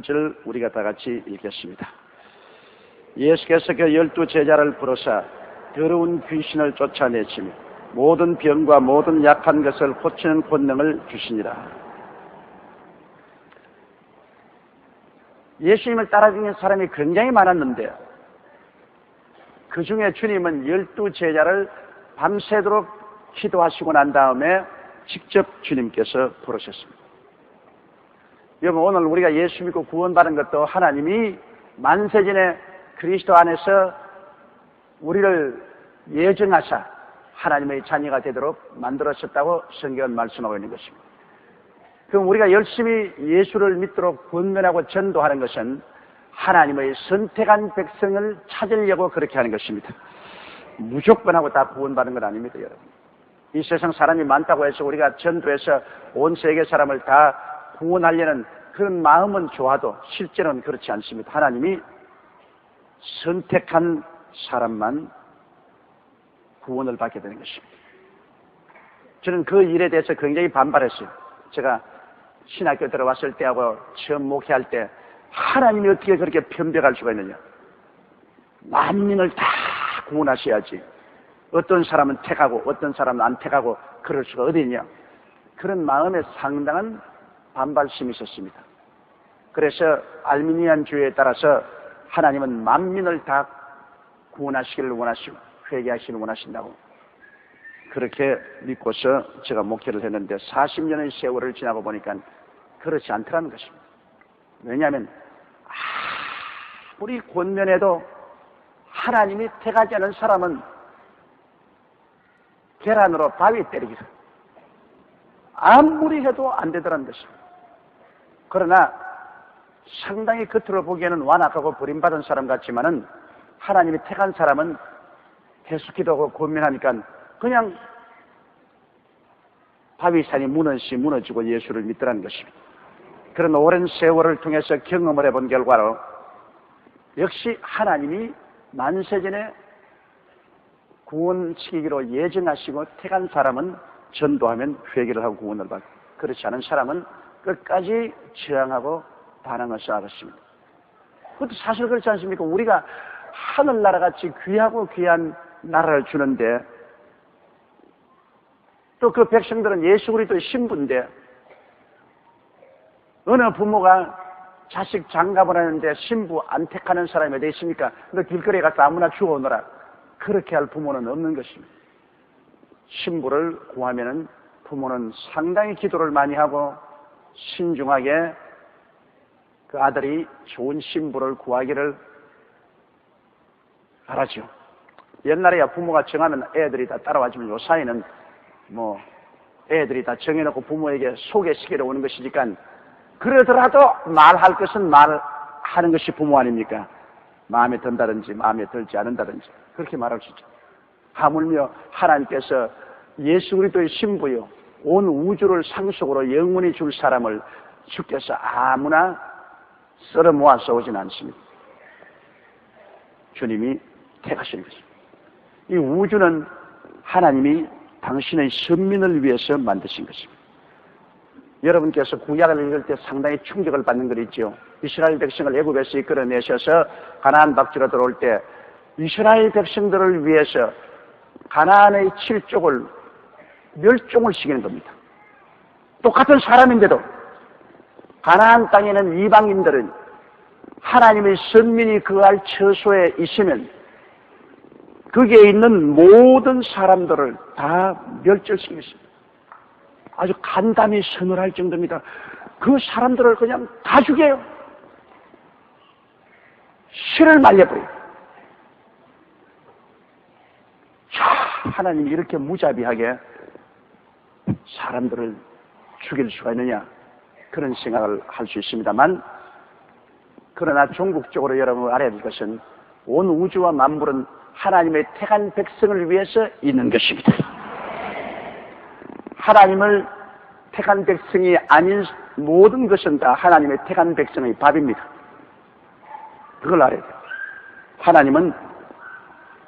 1절 우리가 다 같이 읽겠습니다. 예수께서 그 12제자를 부르사 더러운 귀신을 쫓아내시며 모든 병과 모든 약한 것을 고치는 권능을 주시니라. 예수님을 따라다니는 사람이 굉장히 많았는데 그 중에 주님은 12제자를 밤새도록 기도하시고 난 다음에 직접 주님께서 부르셨습니다. 여러분, 오늘 우리가 예수 믿고 구원받은 것도 하나님이 만세전에 그리스도 안에서 우리를 예정하사 하나님의 자녀가 되도록 만들어졌다고 성경은 말씀하고 있는 것입니다. 그럼 우리가 열심히 예수를 믿도록 권면하고 전도하는 것은 하나님의 선택한 백성을 찾으려고 그렇게 하는 것입니다. 무조건 하고 다 구원받는 건 아닙니다, 여러분. 이 세상 사람이 많다고 해서 우리가 전도해서 온 세계 사람을 다 구원하려는 그런 마음은 좋아도 실제로는 그렇지 않습니다. 하나님이 선택한 사람만 구원을 받게 되는 것입니다. 저는 그 일에 대해서 굉장히 반발했어요. 제가 신학교 들어왔을 때하고 처음 목회할 때 하나님이 어떻게 그렇게 편벽할 수가 있느냐. 만민을 다 구원하셔야지. 어떤 사람은 택하고 어떤 사람은 안 택하고 그럴 수가 어디 있냐. 그런 마음에 상당한 반발심이 있었습니다. 그래서 알미니안주의에 따라서 하나님은 만민을 다 구원하시기를 원하시고 회개하시기를 원하신다고 그렇게 믿고서 제가 목회를 했는데 40년의 세월을 지나고 보니까 그렇지 않더라는 것입니다. 왜냐하면 아무리 권면해도 하나님이 택하지 않은 사람은 계란으로 바위 때리기를 아무리 해도 안 되더라는 것입니다. 그러나 상당히 겉으로 보기에는 완악하고 버림받은 사람 같지만은 하나님이 택한 사람은 계속 기도하고 권면하니까 그냥 바위산이 무너지고 예수를 믿더라는 것입니다. 그런 오랜 세월을 통해서 경험을 해본 결과로 역시 하나님이 만세전에 구원시키기로 예정하시고 택한 사람은 전도하면 회개를 하고 구원을 받고 그렇지 않은 사람은 끝까지 저항하고 반항을 쌓았습니다. 그것도 사실 그렇지 않습니까? 우리가 하늘나라같이 귀하고 귀한 나라를 주는데 또 그 백성들은 예수 그리스도의 신부인데 어느 부모가 자식 장가를 하는데 신부 안 택하는 사람이 어디 있습니까? 너 길거리에 가서 아무나 주워오너라. 그렇게 할 부모는 없는 것입니다. 신부를 구하면은 부모는 상당히 기도를 많이 하고 신중하게 그 아들이 좋은 신부를 구하기를 바라죠. 옛날에야 부모가 정하면 애들이 다 따라와주면 요 사이는 뭐 애들이 다 정해놓고 부모에게 소개시키러 오는 것이니까 그러더라도 말할 것은 말하는 것이 부모 아닙니까? 마음에 든다든지 마음에 들지 않는다든지 그렇게 말할 수 있죠. 하물며 하나님께서 예수 그리스도의 신부요 온 우주를 상속으로 영원히 줄 사람을 주께서 아무나 썰어 모아서 오진 않습니다. 주님이 택하시는 것입니다. 이 우주는 하나님이 당신의 선민을 위해서 만드신 것입니다. 여러분께서 구약을 읽을 때 상당히 충격을 받는 것 있죠. 이스라엘 백성을 애굽에서 이끌어내셔서 가나안 박지로 들어올 때 이스라엘 백성들을 위해서 가나안의 7족을 멸종을 시키는 겁니다. 똑같은 사람인데도 가나안 땅에는 이방인들은 하나님의 선민이 거할 처소에 있으면 거기에 있는 모든 사람들을 다 멸절시키겠습니다. 아주 간담이 서늘할 정도입니다. 그 사람들을 그냥 다 죽여요. 실을 말려버려요. 하나님이 이렇게 무자비하게 사람들을 죽일 수가 있느냐 그런 생각을 할 수 있습니다만 그러나 종국적으로 여러분 알아야 될 것은 온 우주와 만물은 하나님의 택한 백성을 위해서 있는 것입니다. 하나님을 택한 백성이 아닌 모든 것은 다 하나님의 택한 백성의 밥입니다. 그걸 알아야 돼요. 하나님은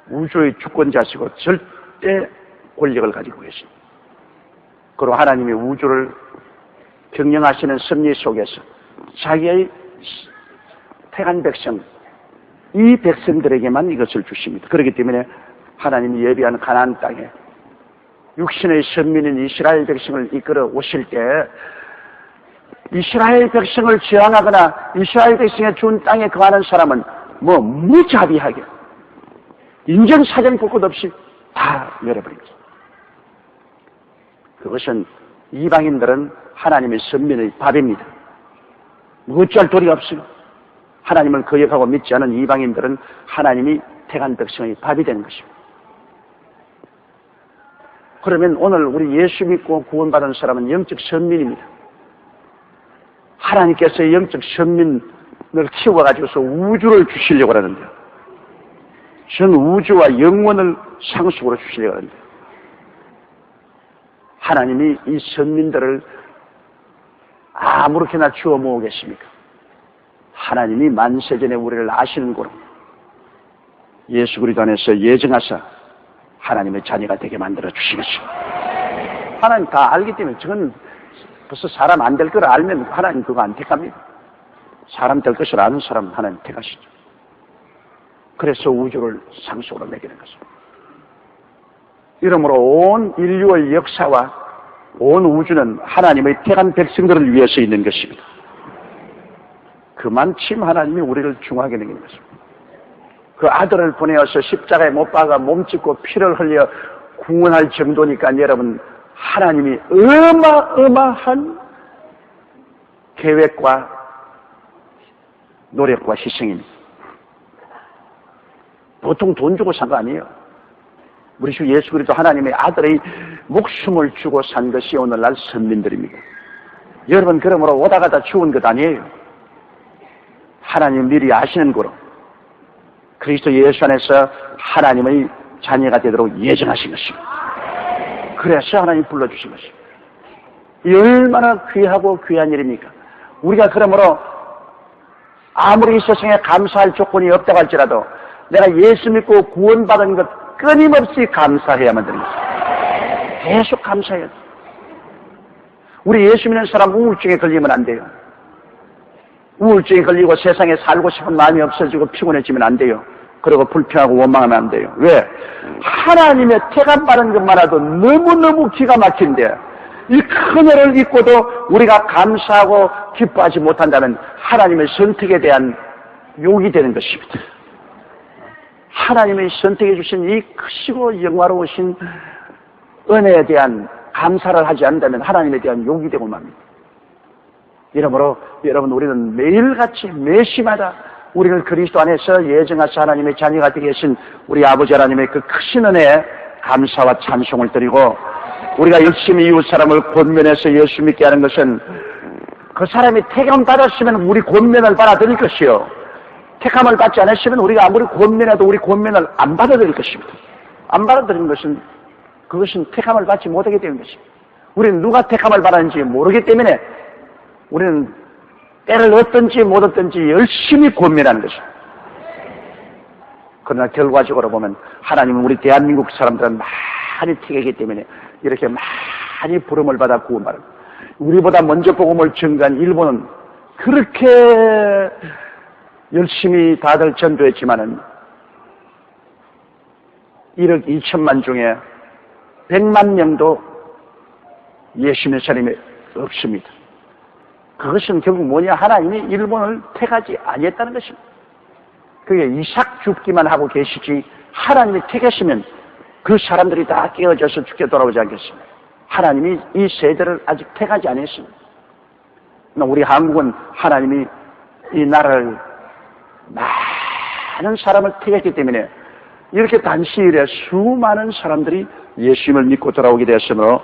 우주의 주권자시고 절대 권력을 가지고 계십니다. 그리고 하나님이 우주를 경영하시는 섭리 속에서 자기의 택한 백성, 이 백성들에게만 이것을 주십니다. 그렇기 때문에 하나님이 예비한 가나안 땅에 육신의 선민인 이스라엘 백성을 이끌어 오실 때 이스라엘 백성을 저항하거나 이스라엘 백성의 준 땅에 거하는 사람은 무자비하게 인정사정 볼 것 없이 다 열어버립니다. 그것은 이방인들은 하나님의 선민의 밥입니다. 어찌할 도리가 없어요. 하나님을 거역하고 믿지 않은 이방인들은 하나님이 택한 백성의 밥이 되는 것입니다. 그러면 오늘 우리 예수 믿고 구원받은 사람은 영적 선민입니다. 하나님께서 영적 선민을 키워가지고서 우주를 주시려고 하는데요. 전 우주와 영원을 상속으로 주시려고 하는데요. 하나님이 이 선민들을 아무렇게나 주워 모으겠습니까? 하나님이 만세전에 우리를 아시는 고로 예수 그리스도 안에서 예정하사 하나님의 자녀가 되게 만들어 주시겠죠. 하나님 다 알기 때문에 저건 벌써 사람 안 될 걸 알면 하나님 그거 안 택합니다. 사람 될 것을 아는 사람 하나님 택하시죠. 그래서 우주를 상속으로 매기는 것입니다. 이러므로 온 인류의 역사와 온 우주는 하나님의 택한 백성들을 위해서 있는 것입니다. 그만큼 하나님이 우리를 중하게 내는 것입니다. 그 아들을 보내어서 십자가에 못 박아 몸짓고 피를 흘려 구원할 정도니까 여러분 하나님이 어마어마한 계획과 노력과 희생입니다. 보통 돈 주고 산 거 아니에요. 우리 주 예수 그리스도 하나님의 아들의 목숨을 주고 산 것이 오늘날 선민들입니다. 여러분 그러므로 오다가다 죽은 것 아니에요. 하나님 미리 아시는 거로 그리스도 예수 안에서 하나님의 자녀가 되도록 예정하신 것입니다. 그래서 하나님 불러주신 것입니다. 이 얼마나 귀하고 귀한 일입니까? 우리가 그러므로 아무리 이 세상에 감사할 조건이 없다고 할지라도 내가 예수 믿고 구원받은 것 끊임없이 감사해야만 되는 것입니다. 계속 감사해야 돼요. 우리 예수 믿는 사람 우울증에 걸리면 안 돼요. 우울증에 걸리고 세상에 살고 싶은 마음이 없어지고 피곤해지면 안 돼요. 그리고 불평하고 원망하면 안 돼요. 왜? 하나님의 택함 받은 것만으로도 너무너무 기가 막힌데 이 큰 애를 잊고도 우리가 감사하고 기뻐하지 못한다면 하나님의 선택에 대한 욕이 되는 것입니다. 하나님의 선택해 주신 이 크시고 영화로우신 은혜에 대한 감사를 하지 않는다면 하나님에 대한 욕이 되고 맙니다. 이러므로 여러분 우리는 매일같이 매시마다 우리를 그리스도 안에서 예정하사 하나님의 자녀가 되게 하신 우리 아버지 하나님의 그 크신 은혜에 감사와 찬송을 드리고 우리가 열심히 이웃 사람을 권면해서 예수 믿게 하는 것은 그 사람이 택함 받았으면 우리 권면을 받아들일 것이요. 택함을 받지 않았으면 우리가 아무리 권면해도 우리 권면을 안 받아들일 것입니다. 안 받아들이는 것은 그것은 택함을 받지 못하게 되는 것입니다. 우리는 누가 택함을 받았는지 모르기 때문에 우리는 때를 얻든지 못 얻든지 열심히 권면하는 것입니다. 그러나 결과적으로 보면 하나님은 우리 대한민국 사람들은 많이 택하기 때문에 이렇게 많이 부름을 받아 구원받습니다. 우리보다 먼저 복음을 전가한 일본은 그렇게 열심히 다들 전도했지만은 1억 2천만 중에 100만 명도 예수 믿는 사람이 없습니다. 그것은 결국 뭐냐? 하나님이 일본을 택하지 아니했다는 것입니다. 그게 이삭 죽기만 하고 계시지 하나님이 택했으면 그 사람들이 다 깨어져서 죽게 돌아오지 않겠습니까? 하나님이 이 세대를 아직 택하지 않았습니다. 우리 한국은 하나님이 이 나라를 많은 사람을 택했기 때문에 이렇게 단시일에 수많은 사람들이 예수님을 믿고 돌아오게 되었으므로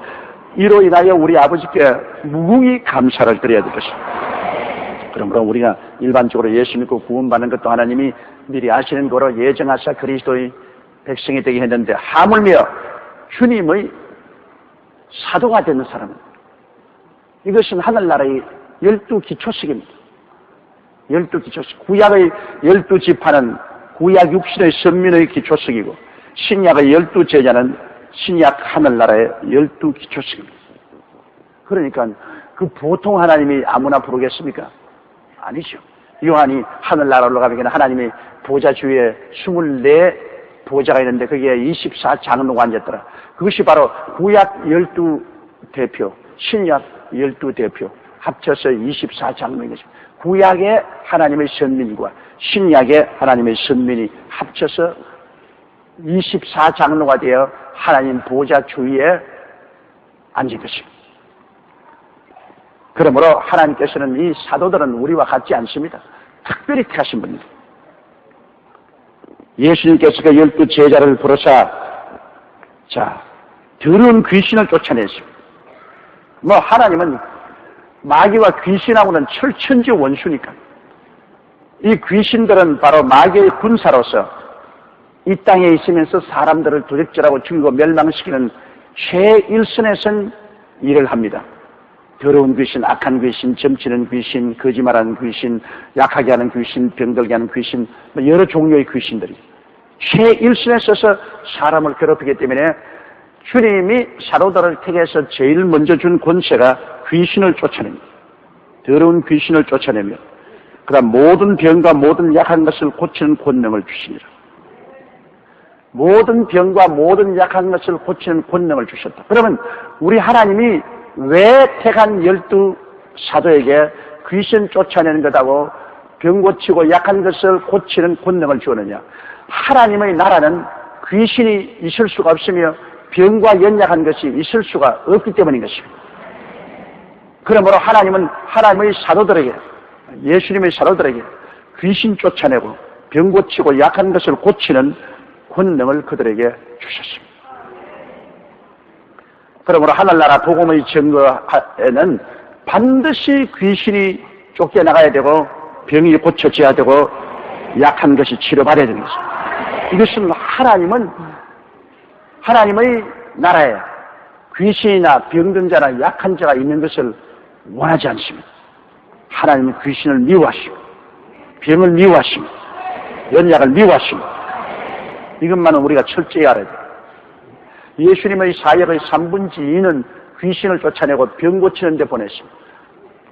이로 인하여 우리 아버지께 무궁히 감사를 드려야 될 것입니다. 그러므로 우리가 일반적으로 예수 믿고 구원받는 것도 하나님이 미리 아시는 거로 예정하사 그리스도의 백성이 되게 했는데 하물며 주님의 사도가 되는 사람은 이것은 하늘나라의 12기초식입니다. 12기초식. 구약의 12지파는 구약 육신의 선민의 기초식이고 신약의 12제자는 신약 하늘나라의 12기초식입니다. 그러니까 그 보통 하나님이 아무나 부르겠습니까? 아니죠. 요한이 하늘나라 올라가면 하나님이 보좌 주위에 24 보좌가 있는데 거기에 24장로가 앉았더라. 그것이 바로 구약 12대표, 신약 12대표 합쳐서 24장로인 것입니다. 구약의 하나님의 선민과 신약의 하나님의 선민이 합쳐서 24장로가 되어 하나님 보좌 주위에 앉은 것입니다. 그러므로 하나님께서는 이 사도들은 우리와 같지 않습니다. 특별히 택하신 분입니다. 예수님께서 그 12제자를 부르사 더러운 귀신을 쫓아냈습니다. 하나님은 마귀와 귀신하고는 철천지 원수니까 이 귀신들은 바로 마귀의 군사로서 이 땅에 있으면서 사람들을 도적질하고 죽이고 멸망시키는 최일선에 선 일을 합니다. 더러운 귀신, 악한 귀신, 점치는 귀신, 거짓말하는 귀신, 약하게 하는 귀신, 병들게 하는 귀신, 여러 종류의 귀신들이 최일선에 서서 사람을 괴롭히기 때문에 주님이 사도들을 택해서 제일 먼저 준 권세가 귀신을 쫓아냅니다. 더러운 귀신을 쫓아내며 그다음 모든 병과 모든 약한 것을 고치는 권능을 주십니다. 모든 병과 모든 약한 것을 고치는 권능을 주셨다. 그러면 우리 하나님이 왜 택한 12 사도에게 귀신 쫓아내는 것하고 병 고치고 약한 것을 고치는 권능을 주었느냐? 하나님의 나라는 귀신이 있을 수가 없으며 병과 연약한 것이 있을 수가 없기 때문인 것입니다. 그러므로 하나님은 하나님의 사도들에게, 예수님의 사도들에게 귀신 쫓아내고 병 고치고 약한 것을 고치는 권능을 그들에게 주셨습니다. 그러므로 하늘나라 복음의 증거에는 반드시 귀신이 쫓겨나가야 되고 병이 고쳐져야 되고 약한 것이 치료받아야 되는 것입니다. 이것은 하나님의 나라에 귀신이나 병든 자나 약한 자가 있는 것을 원하지 않습니다. 하나님은 귀신을 미워하시고 병을 미워하시고 연약을 미워하시고 이것만은 우리가 철저히 알아야 돼요. 예수님의 사역의 3분의 2는 귀신을 쫓아내고 병 고치는 데 보냈습니다.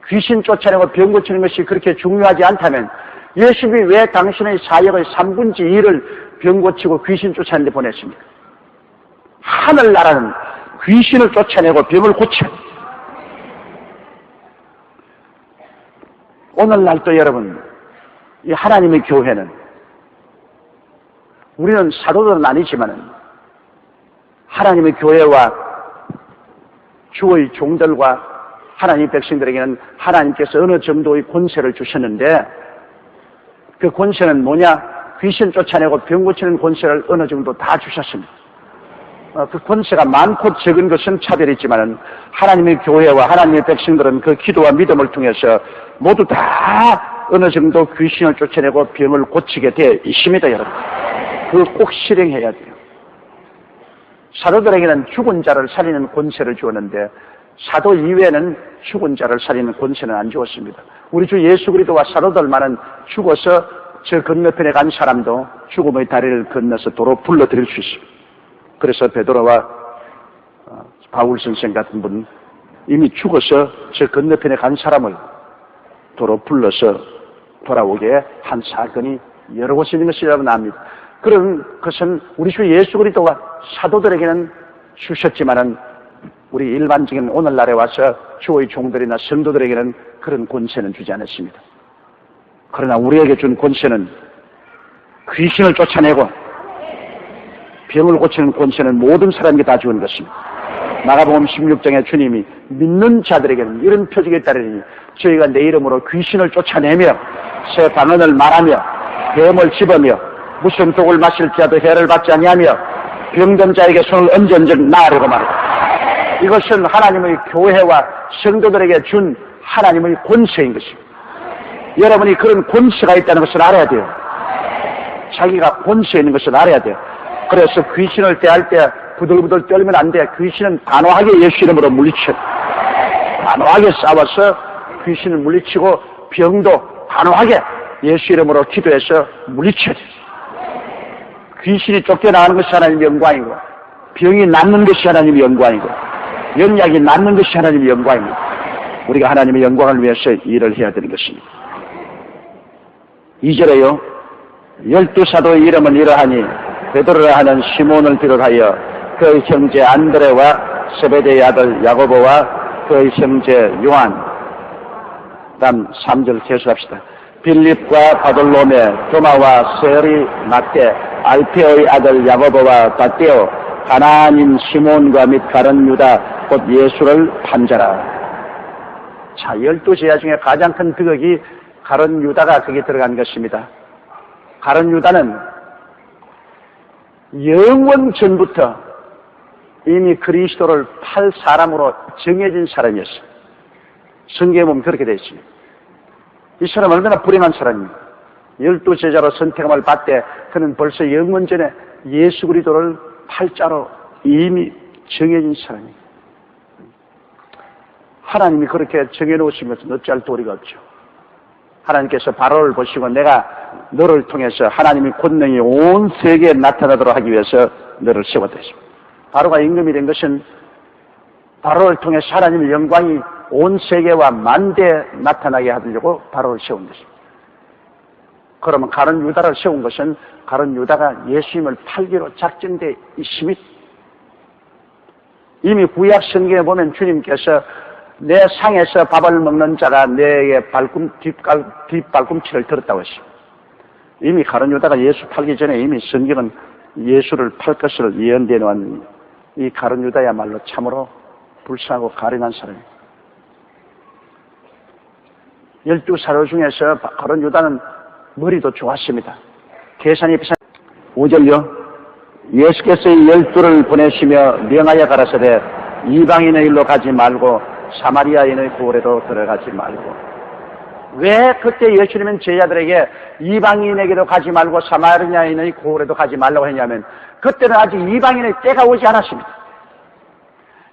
귀신 쫓아내고 병 고치는 것이 그렇게 중요하지 않다면 예수님이 왜 당신의 사역의 3분의 2를 병 고치고 귀신 쫓아내는 데 보냈습니까? 하늘나라는 귀신을 쫓아내고 병을 고쳐요. 오늘날도 여러분, 이 하나님의 교회는 우리는 사도들은 아니지만 하나님의 교회와 주의 종들과 하나님 백성들에게는 하나님께서 어느 정도의 권세를 주셨는데 그 권세는 뭐냐? 귀신 쫓아내고 병 고치는 권세를 어느 정도 다 주셨습니다. 그 권세가 많고 적은 것은 차별이 있지만 하나님의 교회와 하나님의 백성들은 그 기도와 믿음을 통해서 모두 다 어느 정도 귀신을 쫓아내고 병을 고치게 되어 있습니다, 여러분. 그거 꼭 실행해야 돼요. 사도들에게는 죽은 자를 살리는 권세를 주었는데 사도 이외에는 죽은 자를 살리는 권세는 안 주었습니다. 우리 주 예수 그리스도와 사도들만은 죽어서 저 건너편에 간 사람도 죽음의 다리를 건너서 도로 불러들일 수 있습니다. 그래서 베드로와 바울 선생 같은 분 이미 죽어서 저 건너편에 간 사람을 도로 불러서 돌아오게 한 사건이 여러 곳에 있는 것을 여러분 압니다. 그런 것은 우리 주 예수 그리스도와 사도들에게는 주셨지만은 우리 일반적인 오늘날에 와서 주의 종들이나 성도들에게는 그런 권세는 주지 않았습니다. 그러나 우리에게 준 권세는 귀신을 쫓아내고 병을 고치는 권세는 모든 사람에게 다 주는 것입니다. 마가복음 16장에 주님이 믿는 자들에게는 이런 표적에 따르니 저희가 내 이름으로 귀신을 쫓아내며 새 방언을 말하며 뱀을 집으며 무슨 독을 마실지라도 해를 받지 아니하며 병든 자에게 손을 언전적 나으려고 말합니다. 이것은 하나님의 교회와 성도들에게 준 하나님의 권세인 것입니다. 여러분이 그런 권세가 있다는 것을 알아야 돼요. 자기가 권세 있는 것을 알아야 돼요. 그래서 귀신을 대할 때 부들부들 떨면 안 돼. 귀신은 단호하게 예수 이름으로 물리쳐. 단호하게 싸워서 귀신을 물리치고 병도 단호하게 예수 이름으로 기도해서 물리쳐야 돼. 귀신이 쫓겨나가는 것이 하나님의 영광이고 병이 낫는 것이 하나님의 영광이고 연약이 낫는 것이 하나님의 영광입니다. 우리가 하나님의 영광을 위해서 일을 해야 되는 것입니다. 2절에요. 12사도의 이름은 이러하니 베드로라 하는 시몬을 비롯하여 그의 형제 안드레와 세베대의 아들 야고보와 그의 형제 요한. 다음 3절 계속합시다. 빌립과 바돌로메, 도마와 세리 막대, 알페오의 아들 야고보와 닷데오, 가나안인 시몬과 및 가룟 유다, 곧 예수를 판자라. 자, 12제자 중에 가장 큰 비극이 가룟 유다가 거기 들어간 것입니다. 가룟 유다는 영원 전부터 이미 그리스도를 팔 사람으로 정해진 사람이었어요. 성경에 보면 그렇게 되어 있습니다. 이 사람 얼마나 불행한 사람입니까? 12제자로 선택함을 받되 그는 벌써 영원 전에 예수 그리스도를 팔자로 이미 정해진 사람입니다. 하나님이 그렇게 정해놓으신 것은 어찌할 도리가 없죠. 하나님께서 바로를 보시고 내가 너를 통해서 하나님의 권능이 온 세계에 나타나도록 하기 위해서 너를 세웠습니다. 바로가 임금이 된 것은 바로를 통해서 하나님의 영광이 온 세계와 만대에 나타나게 하려고 바로를 세운 것입니다. 그러면 가룟 유다를 세운 것은 가룟 유다가 예수님을 팔기로 작정되어 있습니다. 이미 구약 성경에 보면 주님께서 내 상에서 밥을 먹는 자가 내게 뒷발꿈치를 들었다고 했습니다. 이미 가룟 유다가 예수 팔기 전에 이미 성경은 예수를 팔 것을 예언되어 놓은 이 가룟 유다야말로 참으로 불쌍하고 가련한 사람입니다. 12사도 중에서 가룟 유다는 머리도 좋았습니다. 계산이 비싼 5절요. 예수께서 이 12를 보내시며 명하여 가라사대 이방인의 일로 가지 말고 사마리아인의 고을에도 들어가지 말고. 왜 그때 예수님은 제자들에게 이방인에게도 가지 말고 사마리아인의 고을에도 가지 말라고 했냐면 그때는 아직 이방인의 때가 오지 않았습니다.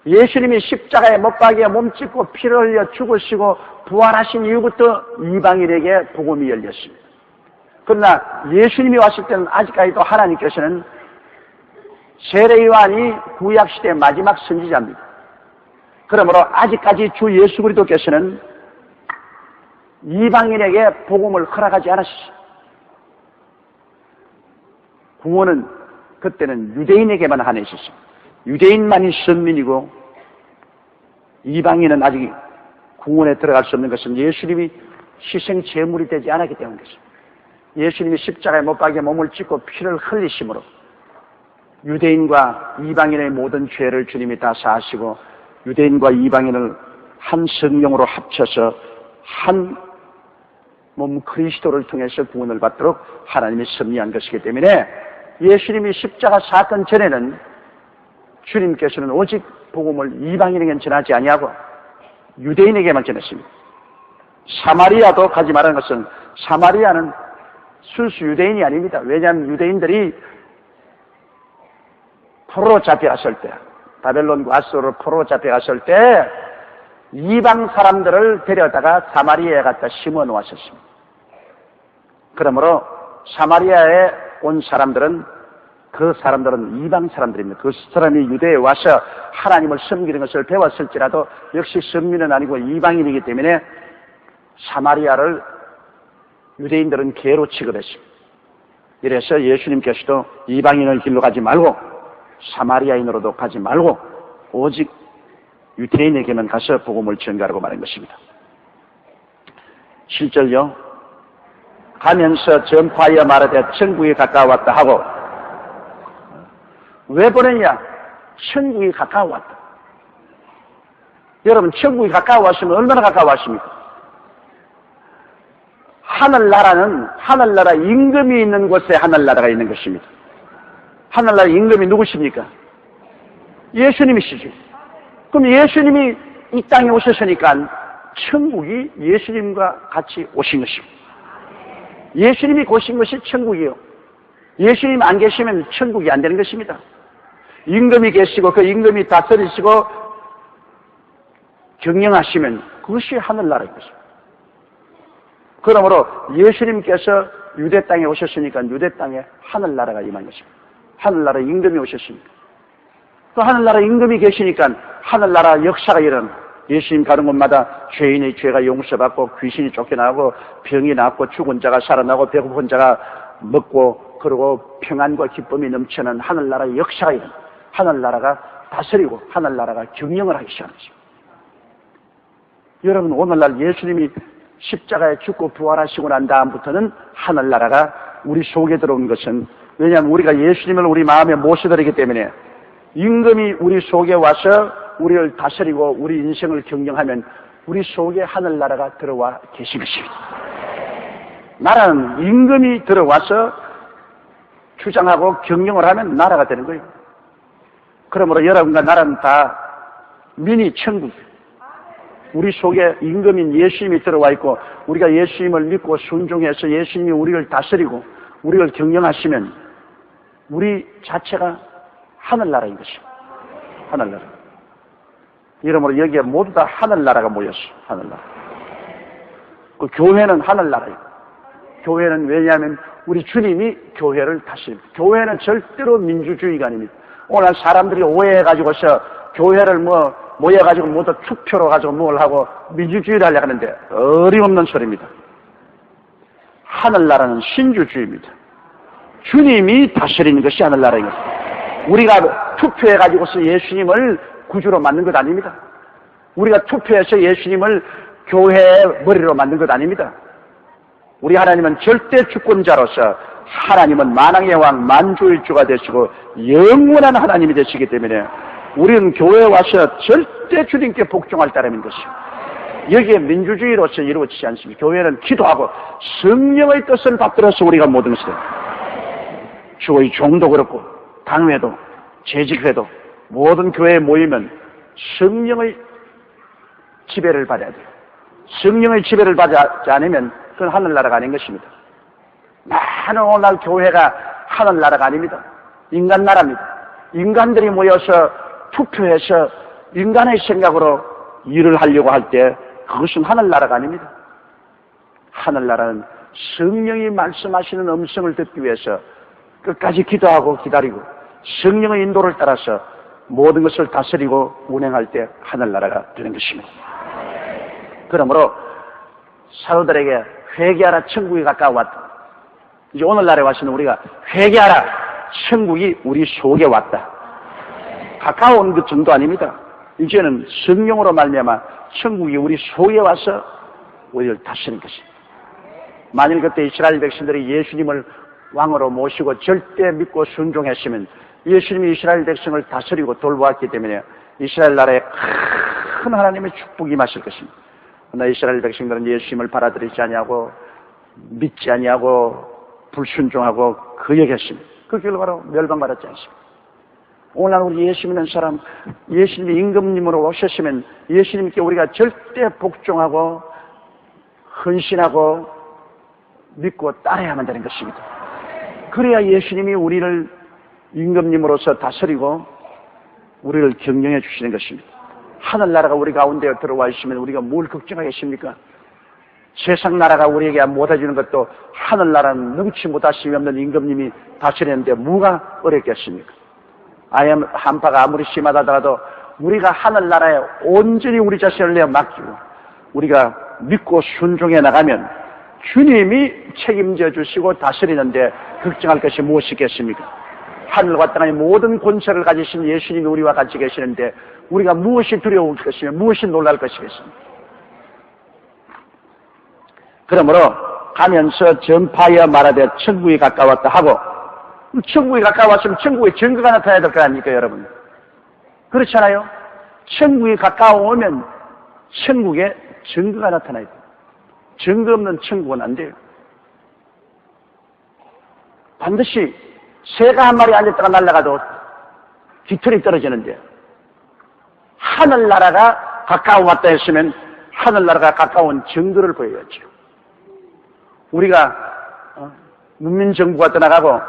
예수님이 십자가에 못 박여 몸짓고 피를 흘려 죽으시고 부활하신 이후부터 이방인에게 복음이 열렸습니다. 그러나 예수님이 왔을 때는 아직까지도 하나님께서는 세례 요한이 구약시대의 마지막 선지자입니다. 그러므로 아직까지 주 예수 그리스도께서는 이방인에게 복음을 허락하지 않으시죠. 구원은 그때는 유대인에게만 한해 있었습니다. 유대인만이 선민이고 이방인은 아직 구원에 들어갈 수 없는 것은 예수님이 희생 제물이 되지 않았기 때문입니다. 예수님이 십자가에 못 박여 몸을 찢고 피를 흘리심으로 유대인과 이방인의 모든 죄를 주님이 다 사하시고 유대인과 이방인을 한 성령으로 합쳐서 한 몸 그리스도를 통해서 구원을 받도록 하나님이 섭리한 것이기 때문에 예수님이 십자가 사건 전에는 주님께서는 오직 복음을 이방인에게는 전하지 아니하고 유대인에게만 전했습니다. 사마리아도 가지 말라는 것은 사마리아는 순수 유대인이 아닙니다. 왜냐하면 유대인들이 포로로 잡혀갔을 때 바벨론과 아수르로 포로로 잡혀갔을 때 이방 사람들을 데려다가 사마리아에 갖다 심어 놓았었습니다. 그러므로 사마리아에 온 사람들은 그 사람들은 이방 사람들입니다. 그 사람이 유대에 와서 하나님을 섬기는 것을 배웠을지라도 역시 선민은 아니고 이방인이기 때문에 사마리아를 유대인들은 개로 취급했습니다. 이래서 예수님께서도 이방인의 길로 가지 말고 사마리아인으로도 가지 말고 오직 유대인에게만 가서 복음을 전가하라고 말한 것입니다. 7절요. 가면서 전파하여 말하되 천국이 가까웠다 하고. 왜 보냈냐? 천국이 가까웠다. 여러분, 천국이 가까웠으면 얼마나 가까웠습니까? 하늘나라 임금이 있는 곳에 하늘나라가 있는 것입니다. 하늘나라 임금이 누구십니까? 예수님이시죠. 그럼 예수님이 이 땅에 오셨으니까 천국이 예수님과 같이 오신 것입니다. 예수님이 오신 것이 천국이요. 예수님 안 계시면 천국이 안 되는 것입니다. 임금이 계시고 그 임금이 다스리시고 경영하시면 그것이 하늘나라인 것입니다. 그러므로 예수님께서 유대 땅에 오셨으니까 유대 땅에 하늘나라가 임한 것입니다. 하늘나라 임금이 오셨으니까. 또 하늘나라 임금이 계시니까 하늘나라 역사가 일어납니다. 예수님 가는 곳마다 죄인의 죄가 용서받고 귀신이 쫓겨나고 병이 낫고 죽은 자가 살아나고 배고픈 자가 먹고 그리고 평안과 기쁨이 넘치는 하늘나라의 역사가 일어나 하늘나라가 다스리고 하늘나라가 경영을 하기 시작하는 것입니다. 여러분 오늘날 예수님이 십자가에 죽고 부활하시고 난 다음부터는 하늘나라가 우리 속에 들어온 것은 왜냐하면 우리가 예수님을 우리 마음에 모셔드리기 때문에 임금이 우리 속에 와서 우리를 다스리고 우리 인생을 경영하면 우리 속에 하늘나라가 들어와 계신 것입니다. 나라는 임금이 들어와서 주장하고 경영을 하면 나라가 되는 거예요. 그러므로 여러분과 나라는 다 미니 천국이에요. 우리 속에 임금인 예수님이 들어와 있고 우리가 예수님을 믿고 순종해서 예수님이 우리를 다스리고 우리를 경영하시면 우리 자체가 하늘나라인 것입니다. 하늘나라. 이러므로 여기에 모두 다 하늘나라가 모였어요. 하늘나라. 그 교회는 하늘나라예요. 교회는 왜냐하면 우리 주님이 교회를 다스립니다. 교회는 절대로 민주주의가 아닙니다. 오늘 사람들이 오해해가지고서 교회를 모여가지고 모두 투표로 가지고 뭘 하고 민주주의를 하려고 하는데 어림없는 소리입니다. 하늘나라는 신주주의입니다. 주님이 다스리는 것이 하늘나라인 것입니다. 우리가 투표해가지고서 예수님을 구주로 만든 것 아닙니다. 우리가 투표해서 예수님을 교회의 머리로 만든 것 아닙니다. 우리 하나님은 절대 주권자로서 하나님은 만왕의 왕 만주의 주가 되시고 영원한 하나님이 되시기 때문에 우리는 교회에 와서 절대 주님께 복종할 따름인 것이요. 여기에 민주주의로서 이루어지지 않습니다. 교회는 기도하고 성령의 뜻을 받들어서 우리가 모든 것을 주의 종도 그렇고 당회도 재직회도 모든 교회에 모이면 성령의 지배를 받아야 돼요. 성령의 지배를 받지 않으면 그건 하늘나라가 아닌 것입니다. 많은 오늘날 교회가 하늘나라가 아닙니다. 인간나라입니다. 인간들이 모여서 투표해서 인간의 생각으로 일을 하려고 할 때 그것은 하늘나라가 아닙니다. 하늘나라는 성령이 말씀하시는 음성을 듣기 위해서 끝까지 기도하고 기다리고 성령의 인도를 따라서 모든 것을 다스리고 운행할 때 하늘나라가 되는 것입니다. 그러므로 사도들에게 회개하라 천국이 가까워왔다. 이제 오늘날에 와서는 우리가 회개하라 천국이 우리 속에 왔다. 가까운 그 정도 아닙니다. 이제는 성령으로 말미암아 천국이 우리 속에 와서 우리를 다스리는 것입니다. 만일 그때 이스라엘 백성들이 예수님을 왕으로 모시고 절대 믿고 순종했으면 예수님이 이스라엘 백성을 다스리고 돌보았기 때문에 이스라엘 나라에 큰 하나님의 축복이 임하실 것입니다. 그러나 이스라엘 백성들은 예수님을 받아들이지 아니하고 믿지 아니하고 불순종하고 그 얘기했습니다. 그 결과로 멸망받았지 않습니까? 오늘 우리 예수 믿는 사람, 예수님이 임금님으로 오셨으면 예수님께 우리가 절대 복종하고 헌신하고 믿고 따라야만 되는 것입니다. 그래야 예수님이 우리를 임금님으로서 다스리고 우리를 경영해 주시는 것입니다. 하늘나라가 우리 가운데 들어와 있으면 우리가 뭘 걱정하겠습니까? 세상 나라가 우리에게 못해주는 것도 하늘나라는 능치 못하심이 없는 임금님이 다스리는데 뭐가 어렵겠습니까? 한파가 아무리 심하다더라도 우리가 하늘나라에 온전히 우리 자신을 내어 맡기고 우리가 믿고 순종해 나가면 주님이 책임져 주시고 다스리는데 걱정할 것이 무엇이겠습니까? 하늘과 땅의 모든 권세를 가지신 예수님이 우리와 같이 계시는데 우리가 무엇이 두려울 것이며 무엇이 놀랄 것이겠습니까? 그러므로 가면서 전파하여 말하되 천국이 가까웠다 하고 천국이 가까웠으면 천국에 증거가 나타나야 될 거 아닙니까 여러분? 그렇잖아요? 천국이 가까워오면 천국에 증거가 나타나야 돼요. 증거 없는 천국은 안 돼요. 반드시 새가 한 마리 앉았다가 날아가도 깃털이 떨어지는데 하늘나라가 가까워왔다 했으면 하늘나라가 가까운 증거를 보여야죠. 우리가 문민정부가 떠나가고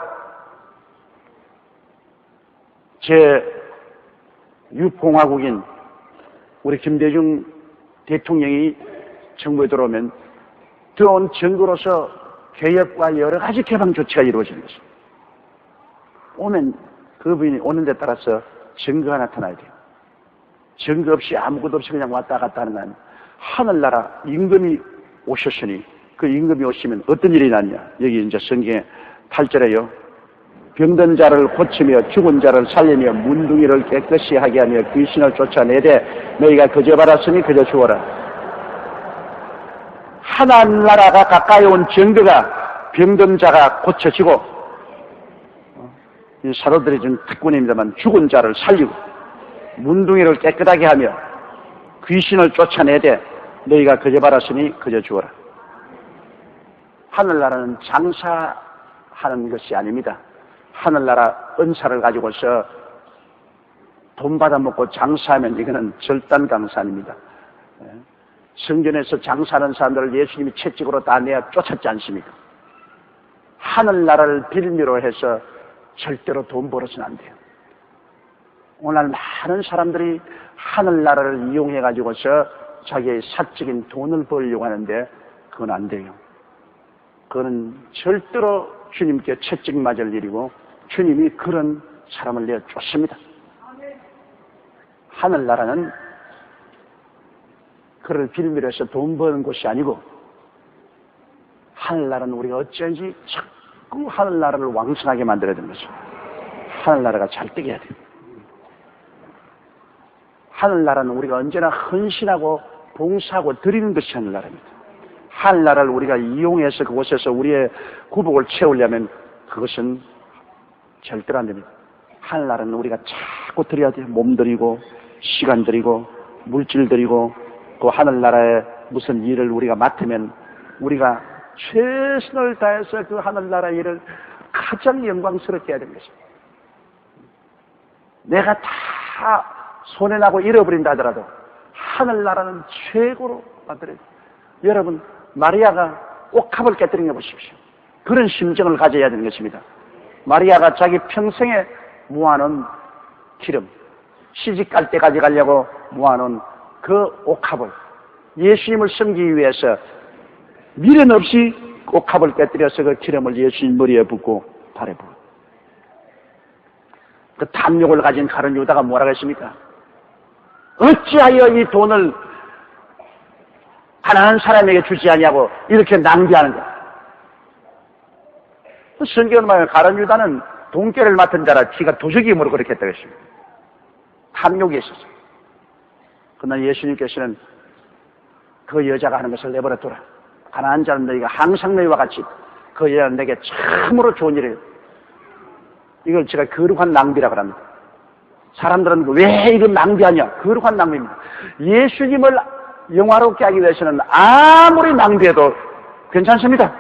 제6공화국인 우리 김대중 대통령이 정부에 들어오면 들어온 증거로서 개혁과 여러 가지 개방 조치가 이루어지는 것입니다. 오면 그분이 오는 데 따라서 증거가 나타나야 돼요. 증거 없이 아무것도 없이 그냥 왔다 갔다 하는 날 하늘나라 임금이 오셨으니 그 임금이 오시면 어떤 일이 났냐. 여기 이제 성경에 8절에요. 병든 자를 고치며 죽은 자를 살리며 문둥이를 깨끗이 하게 하며 귀신을 쫓아내되 너희가 그저 받았으니 그저 주어라. 하나나라가 가까이 온 증거가 병든 자가 고쳐지고 이 사도들이 준 특권입니다만 죽은 자를 살리고 문둥이를 깨끗하게 하며 귀신을 쫓아내되 너희가 그저 받았으니 그저 주어라. 하늘나라는 장사하는 것이 아닙니다. 하늘나라 은사를 가지고서 돈 받아먹고 장사하면 이거는 절단강산입니다. 성전에서 장사하는 사람들을 예수님이 채찍으로 다 내어 쫓았지 않습니까? 하늘나라를 빌미로 해서 절대로 돈 벌어서는 안 돼요. 오늘 많은 사람들이 하늘나라를 이용해가지고서 자기의 사적인 돈을 벌려고 하는데 그건 안 돼요. 그거는 절대로 주님께 채찍 맞을 일이고 주님이 그런 사람을 내어 쫓습니다. 하늘나라는 그를 빌미로 해서 돈 버는 곳이 아니고 하늘나라는 우리가 어쩐지 자꾸 하늘나라를 왕성하게 만들어야 되는 거죠. 하늘나라가 잘 되게 해야 돼요. 하늘나라는 우리가 언제나 헌신하고 봉사하고 드리는 것이 하늘나라입니다. 하늘나라를 우리가 이용해서 그곳에서 우리의 구복을 채우려면 그것은 절대로 안 됩니다. 하늘나라는 우리가 자꾸 드려야 돼요. 몸 드리고 시간 드리고 물질 드리고 그 하늘나라에 무슨 일을 우리가 맡으면 우리가 최선을 다해서 그 하늘나라 일을 가장 영광스럽게 해야 되는 것입니다. 내가 다 손해나고 잃어버린다 하더라도 하늘나라는 최고로 만들어야 돼요. 여러분 마리아가 옥합을 깨뜨린 거 보십시오. 그런 심정을 가져야 되는 것입니다. 마리아가 자기 평생에 모아놓은 기름, 시집 갈 때까지 가려고 모아놓은 그 옥합을 예수님을 섬기기 위해서 미련 없이 옥합을 깨뜨려서 그 기름을 예수님 머리에 붓고 발에 붓고 그 탐욕을 가진 가룟 유다가 뭐라고 했습니까? 어찌하여 이 돈을 가난한 사람에게 주지 않냐고 이렇게 낭비하는 거야. 성경은 말하면 가룟 유다는 돈깨를 맡은 자라 지가 도적임으로 그렇게 했다고 했습니다. 탐욕이 있었어. 그러나 예수님께서는 그 여자가 하는 것을 내버려둬라. 가난한 자는 너희가 항상 너희와 같이 그 여자는 내게 참으로 좋은 일이에요. 이걸 제가 거룩한 낭비라고 합니다. 사람들은 왜 이걸 낭비하냐? 거룩한 낭비입니다. 예수님을 영화롭게 하기 위해서는 아무리 낭비해도 괜찮습니다.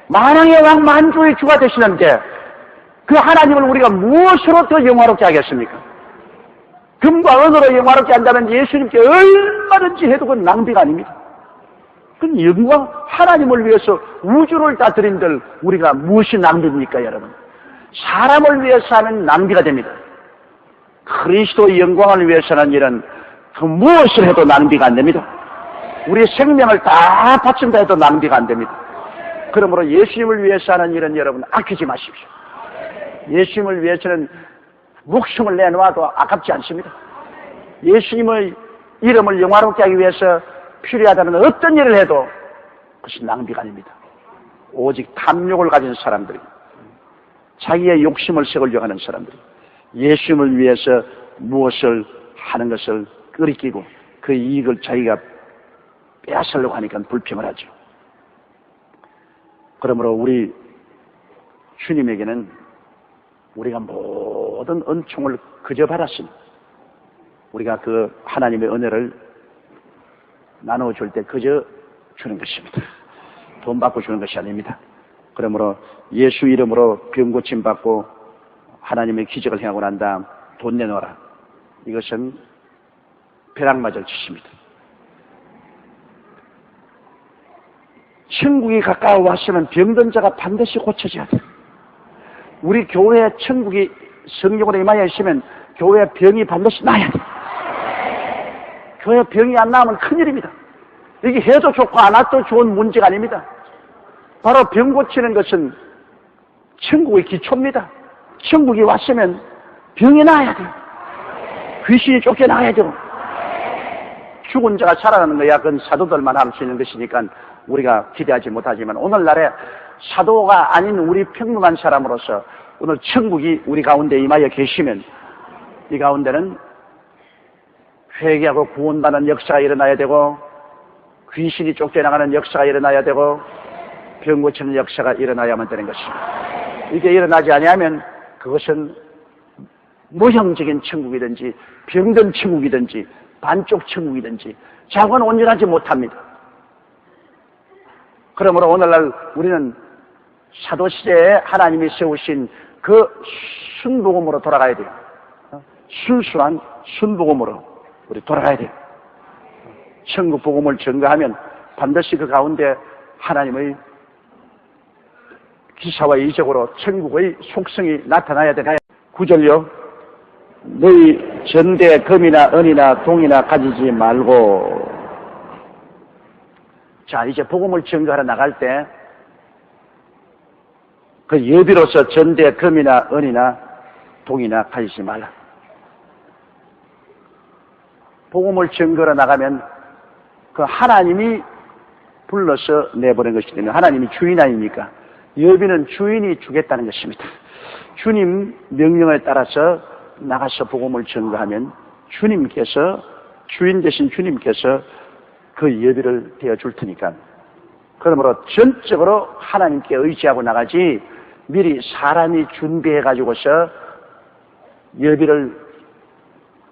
만왕의 왕 만주의 주가 되시는데 그 하나님을 우리가 무엇으로 더 영화롭게 하겠습니까? 금과 은으로 영화롭게 한다면 예수님께 얼마든지 해도 그건 낭비가 아닙니다. 그건 영광, 하나님을 위해서 우주를 다 드린들 우리가 무엇이 낭비입니까, 여러분? 사람을 위해서 하면 낭비가 됩니다. 그리스도의 영광을 위해서 하는 일은 그 무엇을 해도 낭비가 안 됩니다. 우리의 생명을 다 바친다 해도 낭비가 안 됩니다. 그러므로 예수님을 위해서 하는 일은 여러분 아끼지 마십시오. 예수님을 위해서는 목숨을 내놓아도 아깝지 않습니다. 예수님의 이름을 영화롭게 하기 위해서 필요하다는 어떤 일을 해도 그것이 낭비가 아닙니다. 오직 탐욕을 가진 사람들이, 자기의 욕심을 세우려고 하는 사람들이 예수님을 위해서 무엇을 하는 것을 끄리끼고 그 이익을 자기가 빼앗으려고 하니까 불평을 하죠. 그러므로 우리 주님에게는 우리가 모든 은총을 그저 받았으니 우리가 그 하나님의 은혜를 나눠줄 때 그저 주는 것입니다. 돈 받고 주는 것이 아닙니다. 그러므로 예수 이름으로 병 고침 받고 하나님의 기적을 행하고 난 다음 돈 내놓아라. 이것은 벼락맞을 짓입니다. 천국이 가까워 왔으면 병든 자가 반드시 고쳐져야 돼. 우리 교회에 천국이 성령으로 임하여 있으면 교회 병이 반드시 나야 돼. 교회 병이 안 나오면 큰일입니다. 이게 해도 좋고 안 해도 좋은 문제가 아닙니다. 바로 병 고치는 것은 천국의 기초입니다. 천국이 왔으면 병이 나야 돼요. 귀신이 쫓겨나가야 되고, 죽은 자가 살아나는 거야. 그건 사도들만 할 수 있는 것이니까 우리가 기대하지 못하지만, 오늘날에 사도가 아닌 우리 평범한 사람으로서 오늘 천국이 우리 가운데 임하여 계시면, 이 가운데는 회개하고 구원받는 역사가 일어나야 되고, 귀신이 쫓겨나가는 역사가 일어나야 되고, 병 고치는 역사가 일어나야만 되는 것입니다. 이게 일어나지 아니하면 그것은 모형적인 천국이든지 병든 천국이든지 반쪽 천국이든지 자고는 온전하지 못합니다. 그러므로 오늘날 우리는 사도시대에 하나님이 세우신 그 순복음으로 돌아가야 돼요. 순수한 순복음으로 우리 돌아가야 돼요. 천국 복음을 전가하면 반드시 그 가운데 하나님의 기사와 이적으로 천국의 속성이 나타나야 되나요? 9절요. 너희 전대 금이나 은이나 동이나 가지지 말고. 자, 이제 복음을 전가하러 나갈 때 그 예비로서 전대 금이나 은이나 동이나 가지지 말라. 복음을 전가하러 나가면 그 하나님이 불러서 내보낸 것이기 때문에 하나님이 주인 아닙니까? 예비는 주인이 주겠다는 것입니다. 주님 명령에 따라서 나가서 복음을 전가하면 주님께서, 주인 되신 주님께서 그 예비를 되어줄 테니까. 그러므로 전적으로 하나님께 의지하고 나가지 미리 사람이 준비해가지고서 예비를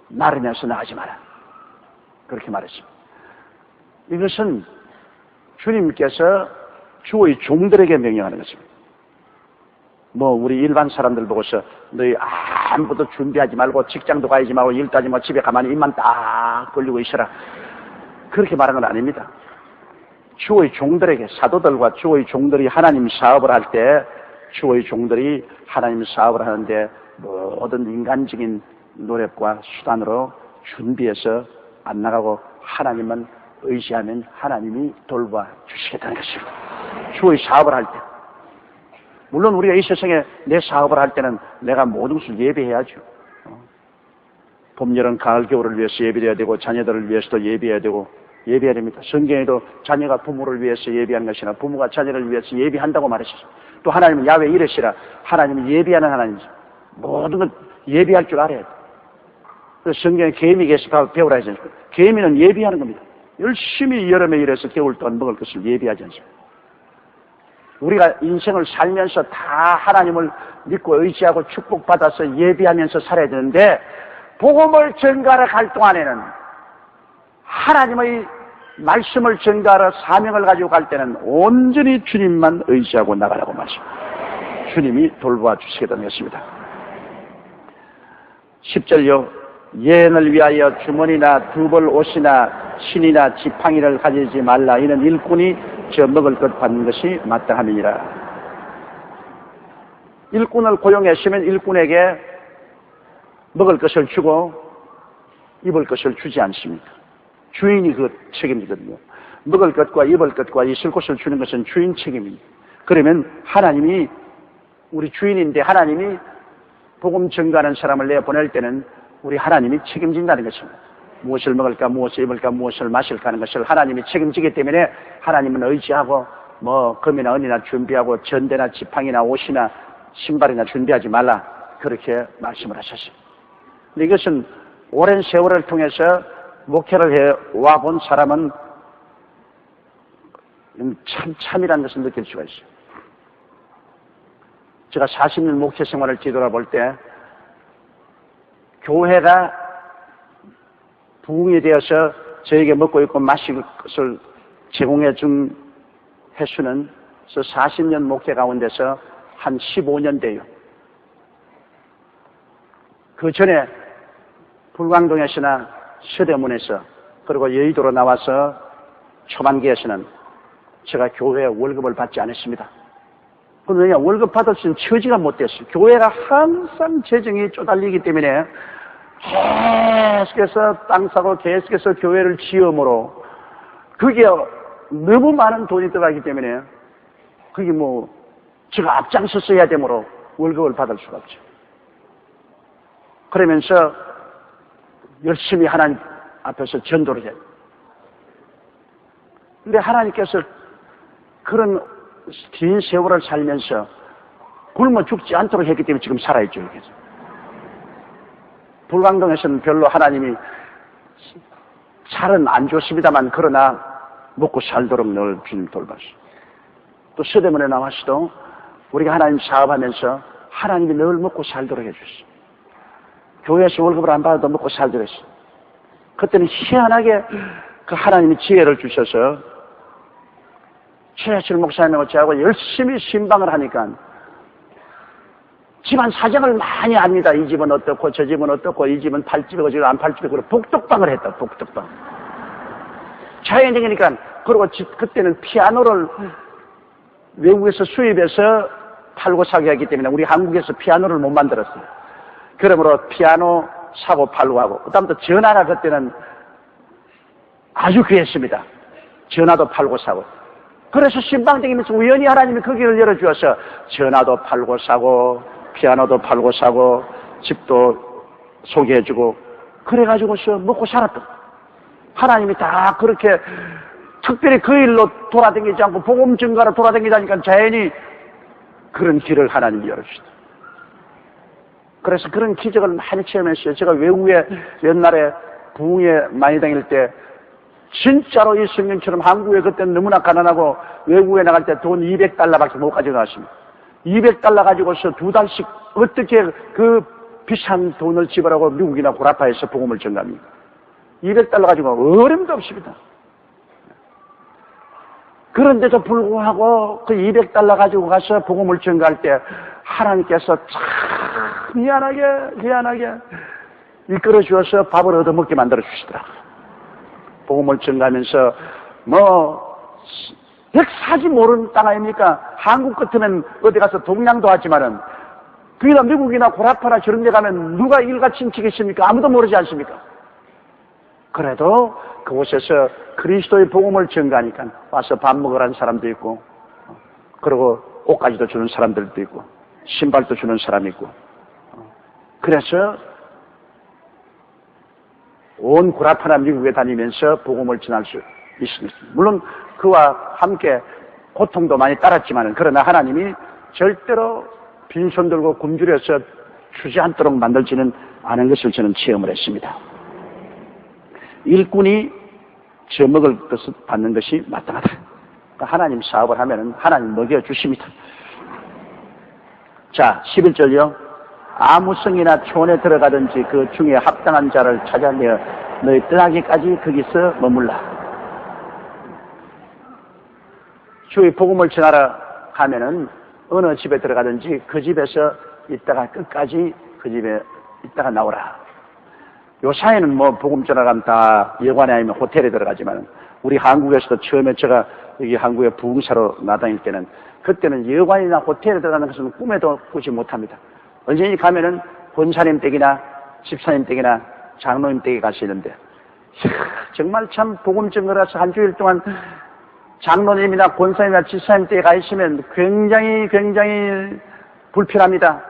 나르면서 나가지 마라. 그렇게 말했습니다. 이것은 주님께서 주의 종들에게 명령하는 것입니다. 뭐 우리 일반 사람들 보고서 너희 아무것도 준비하지 말고 직장도 가야지 말고 일도 하지 말고 집에 가만히 입만 딱 벌리고 있어라. 그렇게 말하는 건 아닙니다. 주의 종들에게, 사도들과 주의 종들이 하나님 사업을 할 때 주의 종들이 하나님 사업을 하는데 모든 인간적인 노력과 수단으로 준비해서 안 나가고 하나님만 의지하면 하나님이 돌봐 주시겠다는 것입니다. 주의 사업을 할 때. 물론 우리가 이 세상에 내 사업을 할 때는 내가 모든 것을 예비해야죠. 봄, 여름, 가을, 겨울을 위해서 예비해야 되고 자녀들을 위해서도 예비해야 되고 예비해야 됩니다. 성경에도 자녀가 부모를 위해서 예비하는 것이나 부모가 자녀를 위해서 예비한다고 말했습니다. 또 하나님은 야훼 이르시라. 하나님은 예비하는 하나님이죠. 모든 걸 예비할 줄 알아야 돼요. 그래서 성경에 계미에서 배우라 하지 않습니까? 계미는 예비하는 겁니다. 열심히 여름에 일해서 겨울 동안 먹을 것을 예비하지 않습니까? 우리가 인생을 살면서 다 하나님을 믿고 의지하고 축복받아서 예비하면서 살아야 되는데 복음을 전가하러 갈 동안에는 하나님의 말씀을 전가하러 사명을 가지고 갈 때는 온전히 주님만 의지하고 나가라고 말씀합니다. 주님이 돌보아 주시겠다는 것입니다. 10절요. 예언을 위하여 주머니나 두벌 옷이나 신이나 지팡이를 가지지 말라. 이는 일꾼이 저 먹을 것 받는 것이 마땅함이니라. 일꾼을 고용했으면 일꾼에게 먹을 것을 주고 입을 것을 주지 않습니다. 주인이 그 책임이거든요. 먹을 것과 입을 것과 있을 곳을 주는 것은 주인 책임입니다. 그러면 하나님이 우리 주인인데 하나님이 복음 전가하는 사람을 내보낼 때는 우리 하나님이 책임진다는 것입니다. 무엇을 먹을까, 무엇을 입을까, 무엇을 마실까 하는 것을 하나님이 책임지기 때문에 하나님은 의지하고 뭐 금이나 은이나 준비하고 전대나 지팡이나 옷이나 신발이나 준비하지 말라. 그렇게 말씀을 하셨습니다. 근데 이것은 오랜 세월을 통해서 목회를 해와본 사람은 참이라는 것을 느낄 수가 있어요. 제가 40년 목회 생활을 뒤돌아볼 때 교회가 부흥이 되어서 저에게 먹고 입고 마실 것을 제공해 준 횟수는 40년 목회 가운데서 한 15년 돼요. 그 전에 불광동에서나 서대문에서 그리고 여의도로 나와서 초반기에서는 제가 교회 월급을 받지 않았습니다. 그럼 왜냐? 월급 받을 수 있는 처지가 못 됐어요. 교회가 항상 재정이 쪼달리기 때문에 계속해서 땅 사고 계속해서 교회를 지음으로 그게 너무 많은 돈이 들어가기 때문에 그게 뭐 제가 앞장서서 해야 되므로 월급을 받을 수가 없죠. 그러면서 열심히 하나님 앞에서 전도를 해요. 근데 하나님께서 그런 긴 세월을 살면서 굶어 죽지 않도록 했기 때문에 지금 살아있죠. 여기서. 불광동에서는 별로 하나님이 살은 안 좋습니다만 그러나 먹고 살도록 늘 주님 돌봤어요. 또 서대문에 나와서도 우리가 하나님 사업하면서 하나님이 늘 먹고 살도록 해주셨어요. 교회에서 월급을 안 받아도 먹고 살도록 했어요. 그때는 희한하게 그 하나님이 지혜를 주셔서 최하철 목사님하고 저하고 열심히 신방을 하니까 집안 사정을 많이 압니다. 이 집은 어떻고 저 집은 어떻고 이 집은 팔집이고 지금 안 팔집이고 복덕방을 했다. 복덕방. 자연적이니까 그리고 그때는 피아노를 외국에서 수입해서 팔고 사게 하기 때문에 우리 한국에서 피아노를 못 만들었어요. 그러므로 피아노 사고 팔고 하고 그다음부터 전화가 그때는 아주 귀했습니다. 전화도 팔고 사고. 그래서 신방댕기면서 우연히 하나님이 그 길을 열어주어서 전화도 팔고 사고 피아노도 팔고 사고 집도 소개해주고 그래가지고서 먹고 살았다. 하나님이 다 그렇게 특별히 그 일로 돌아다니지 않고 복음 증가로 돌아다니다니까 자연히 그런 길을 하나님이 열어주시다. 그래서 그런 기적을 많이 체험했어요. 제가 외국에 옛날에 부흥에 많이 다닐 때 진짜로 이 성경처럼 한국에 그때는 너무나 가난하고 외국에 나갈 때 돈 $200밖에 못 가져가십니다. $200 가지고서 2달씩 어떻게 그 비싼 돈을 지불하고 미국이나 구라파에서 복음을 전합니까? $200 가지고 어림도 없습니다. 그런데도 불구하고 그 $200 가지고 가서 복음을 전가할 때 하나님께서 참 희한하게 이끌어 주어서 밥을 얻어먹게 만들어 주시더라고요. 복음을 전가하면서 역사지 모르는 땅 아닙니까? 한국 같으면 어디 가서 동양도 하지만은 그이나 미국이나 고라파나 저런 데 가면 누가 일가친치겠습니까? 아무도 모르지 않습니까? 그래도 그곳에서 그리스도의 복음을 전가하니까 와서 밥 먹으라는 사람도 있고 그리고 옷가지도 주는 사람들도 있고 신발도 주는 사람이 있고 그래서 온 구라파나 미국에 다니면서 복음을 전할 수 있습니다. 물론 그와 함께 고통도 많이 따랐지만 그러나 하나님이 절대로 빈손 들고 굶주려서 주지 않도록 만들지는 않은 것을 저는 체험을 했습니다. 일꾼이 저 먹을 것을 받는 것이 마땅하다. 하나님 사업을 하면 하나님 먹여주십니다. 자, 11절요. 아무 성이나 촌에 들어가든지 그 중에 합당한 자를 찾아내어 너희 떠나기까지 거기서 머물라. 주의 복음을 전하러 가면은 어느 집에 들어가든지 그 집에서 있다가 끝까지 그 집에 있다가 나오라. 요 사이는 복음 전하러 가면 다 여관에 아니면 호텔에 들어가지만 우리 한국에서도 처음에 제가 여기 한국에 부흥사로 나다닐 때는 그때는 여관이나 호텔에 들어가는 것은 꿈에도 꾸지 못합니다. 언제니 가면은 권사님 댁이나 집사님 댁이나 장로님 댁에 가시는데 정말 참 복음 전하러서 한 주일 동안 장로님이나 권사님이나 집사님 댁에 가 있으면 굉장히 불편합니다.